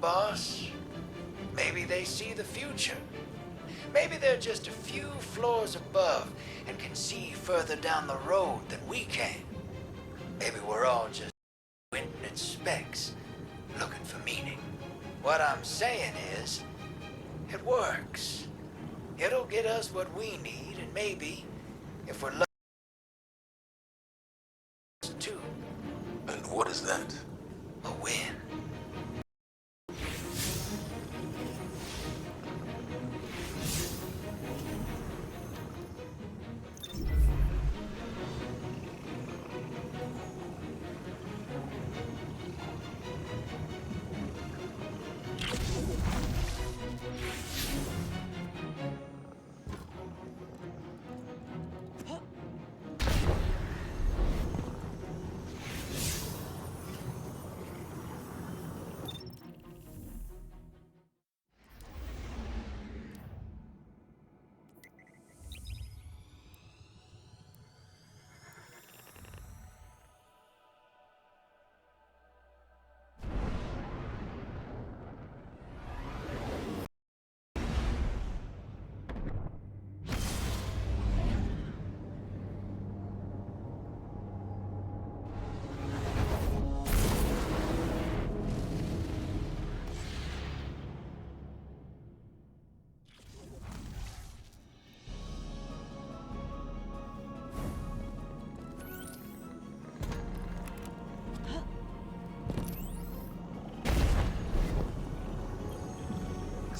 Boss, maybe they see the future. Maybe they're just a few floors above and can see further down the road than we can. Maybe we're all just squinting at specks, looking for meaning. What I'm saying is, it works. It'll get us what we need, and maybe, if we're lucky, too. And what is that? A win.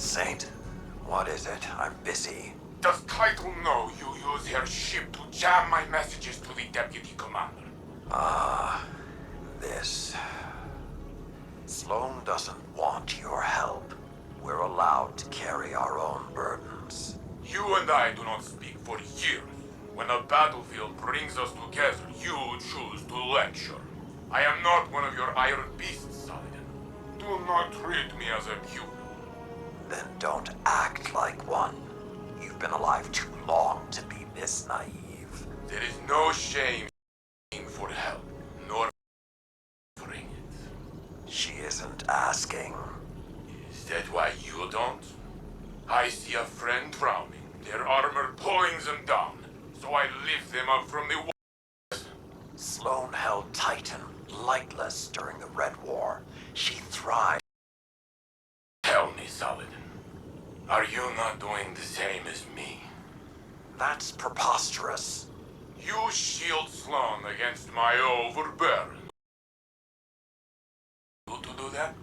Saint, what is it? I'm busy. Does Title know you use her ship to jam my messages to the Deputy Commander? This. Sloan doesn't want your help. We're allowed to carry our own burdens. You and I do not speak for years. When a battlefield brings us together, you choose to lecture. I am not one of your iron beasts, Saladin. Do not treat me as a pupil. Then don't act like one. You've been alive too long to be this naive. There is no shame in for help, nor offering it. She isn't asking. Is that why you don't? I see a friend drowning, their armor pulling them down, so I lift them up from the water. Sloan held Titan lightless during the Red War. She thrived. Tell me, Saladin, are you not doing the same as me? That's preposterous. You shield Sloan against my overbearing. To do that?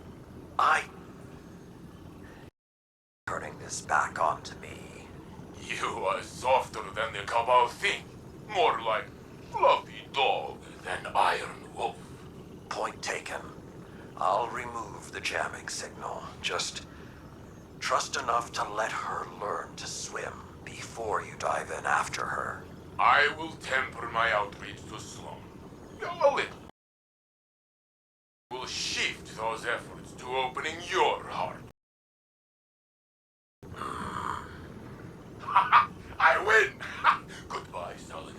Turning this back onto me. You are softer than the Cabal think. More like fluffy dog than iron wolf. Point taken. I'll remove the jamming signal. Just trust enough to let her learn to swim before you dive in after her. I will temper my outreach to Sloan. A little. Will shift those efforts to opening your heart. I win! Goodbye, Saladin.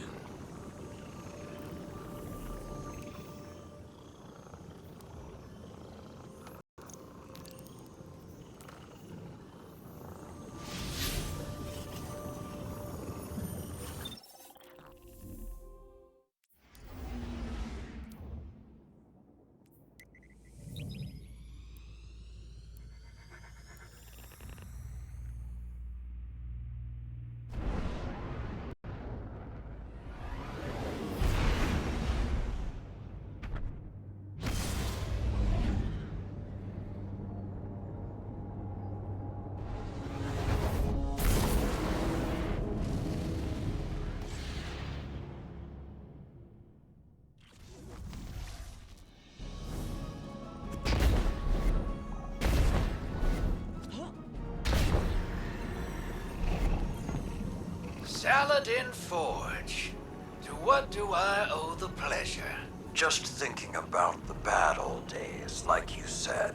Saladin Forge. To what do I owe the pleasure? Just thinking about the bad old days, like you said.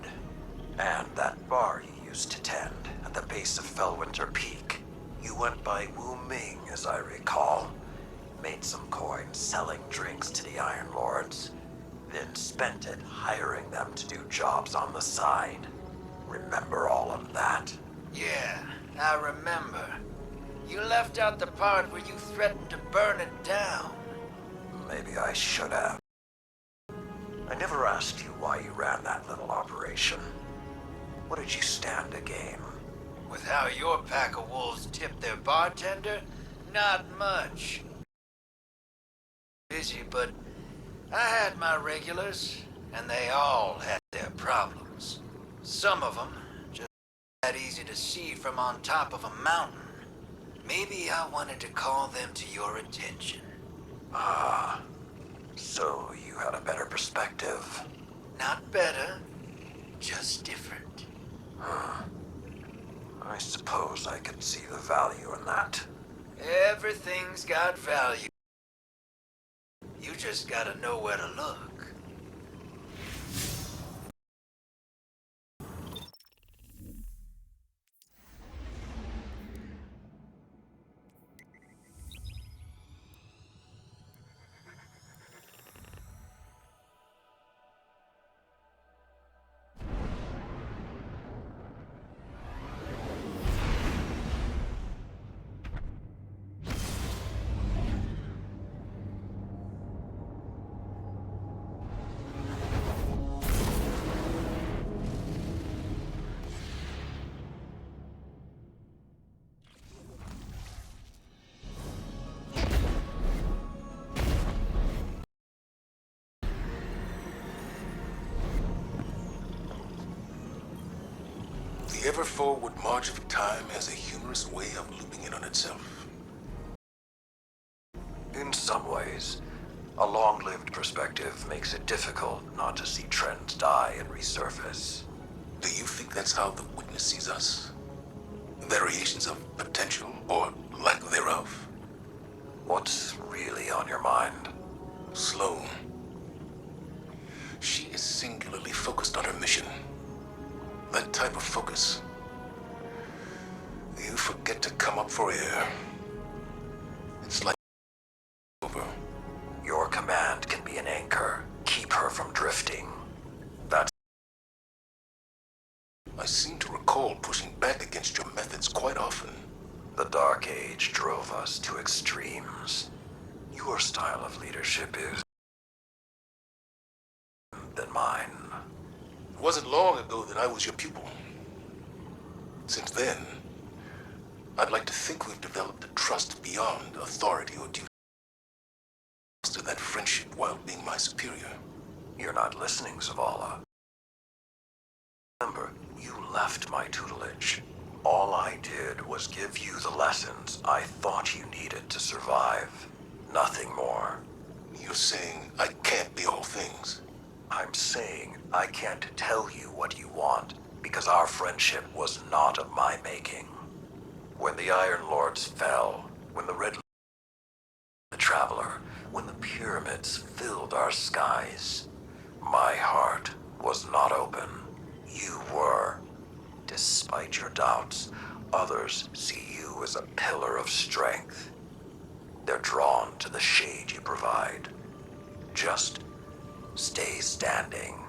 And that bar you used to tend at the base of Fellwinter Peak. You went by Wu Ming, as I recall. Made some coin selling drinks to the Iron Lords. Then spent it hiring them to do jobs on the side. Remember all of that? Yeah, I remember. You left out the part where you threatened to burn it down. Maybe I should have. I never asked you why you ran that little operation. What did you stand to gain? With how your pack of wolves tipped their bartender, not much. Busy, but I had my regulars, and they all had their problems. Some of them just that easy to see from on top of a mountain. Maybe I wanted to call them to your attention. Ah, so you had a better perspective. Not better, just different. I suppose I could see the value in that. Everything's got value. You just gotta know where to look. The ever-forward march of time has a humorous way of looping in on itself. In some ways, a long-lived perspective makes it difficult not to see trends die and resurface. Do you think that's how the Witness sees us? Variations of potential, or lack thereof? What's really on your mind? Sloane. She is singularly focused on her mission. That type of focus. You forget to come up for air. It's like over. Your command can be an anchor. Keep her from drifting. That's... I seem to recall pushing back against your methods quite often. The Dark Age drove us to extremes. Your style of leadership is... than mine. It wasn't long ago that I was your pupil. Since then, I'd like to think we've developed a trust beyond authority or duty. To that friendship while being my superior. You're not listening, Zavala. Remember, you left my tutelage. All I did was give you the lessons I thought you needed to survive. Nothing more. You're saying I can't be all things? I'm saying I can't tell you what you want, because our friendship was not of my making. When the Iron Lords fell, when the Red... the Traveler, when the pyramids filled our skies, my heart was not open. You were. Despite your doubts, others see you as a pillar of strength. They're drawn to the shade you provide. Just stay standing.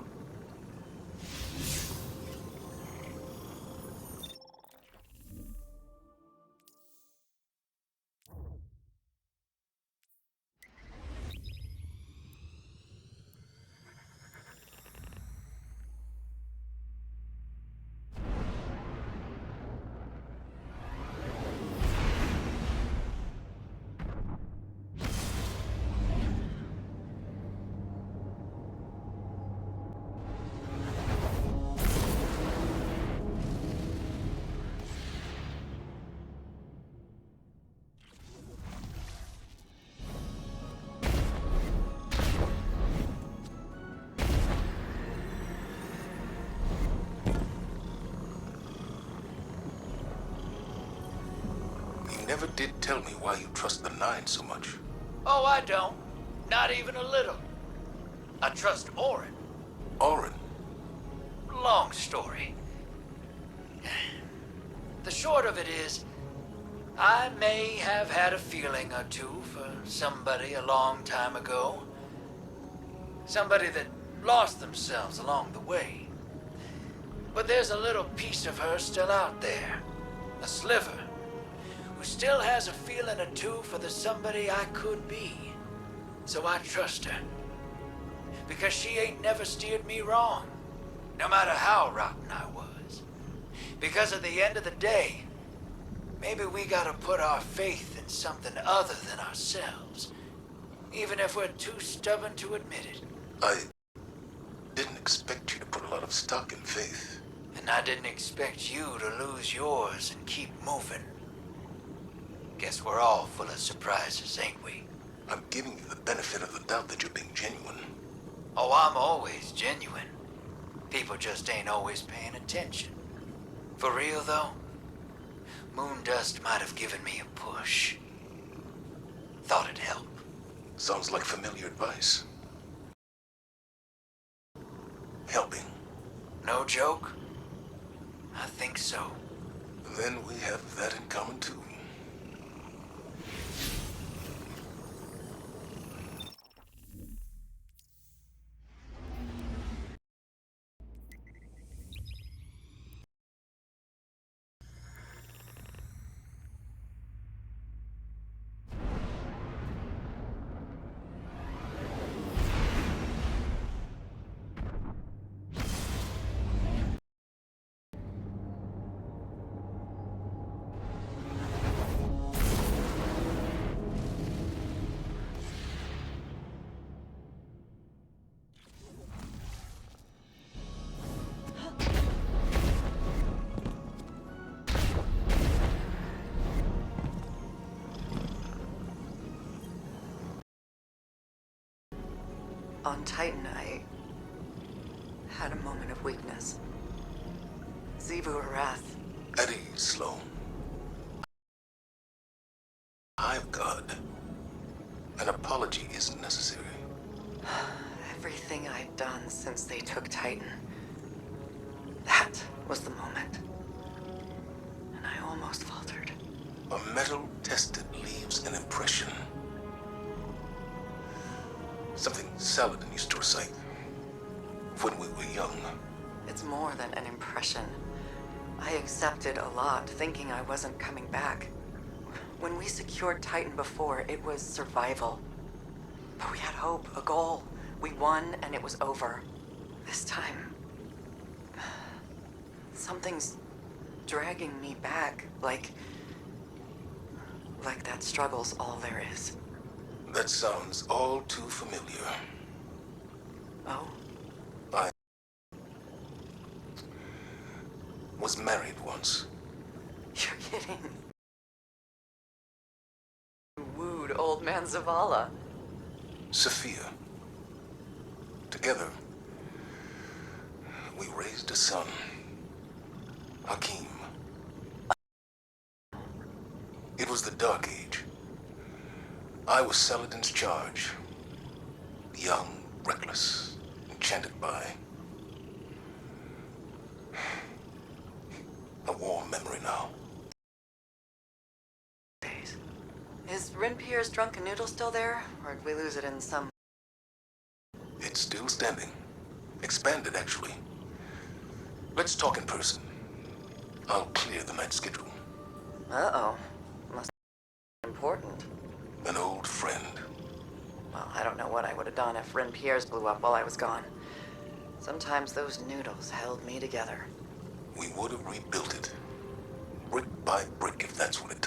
You never did tell me why you trust the Nine so much. Oh, I don't. Not even a little. I trust Orin. Orin? Long story. The short of it is, I may have had a feeling or two for somebody a long time ago. Somebody that lost themselves along the way. But there's a little piece of her still out there. A sliver. Who still has a feeling or two for the somebody I could be. So I trust her. Because she ain't never steered me wrong. No matter how rotten I was. Because at the end of the day, maybe we gotta put our faith in something other than ourselves. Even if we're too stubborn to admit it. I didn't expect you to put a lot of stock in faith. And I didn't expect you to lose yours and keep moving. Guess we're all full of surprises, ain't we? I'm giving you the benefit of the doubt that you're being genuine. Oh, I'm always genuine. People just ain't always paying attention. For real, though, Moondust might have given me a push. Thought it'd help. Sounds like familiar advice. Helping. No joke? I think so. Then we have that in common, too. On Titan, I had a moment of weakness. Xivu Arath. At ease, Sloan. I've God. An apology isn't necessary. Everything I'd done since they took Titan. That was the moment. And I almost faltered. A metal tested leaves an impression. Something Saladin used to recite when we were young. It's more than an impression. I accepted a lot, thinking I wasn't coming back. When we secured Titan before, it was survival. But we had hope, a goal. We won, and it was over. This time, something's dragging me back, like that struggle's all there is. That sounds all too familiar. Oh? I was married once. You're kidding. You wooed old man Zavala. Sophia. Together, we raised a son, Hakim. It was the Dark Age. I was Saladin's charge. Young, reckless, enchanted by a warm memory now. Is Renpier's drunken noodle still there, or did we lose it in some... It's still standing. Expanded, actually. Let's talk in person. I'll clear the night schedule. Uh-oh. Must be important. An old friend. Well, I don't know what I would have done if Renpier's blew up while I was gone. Sometimes those noodles held me together. We would have rebuilt it. Brick by brick, if that's what it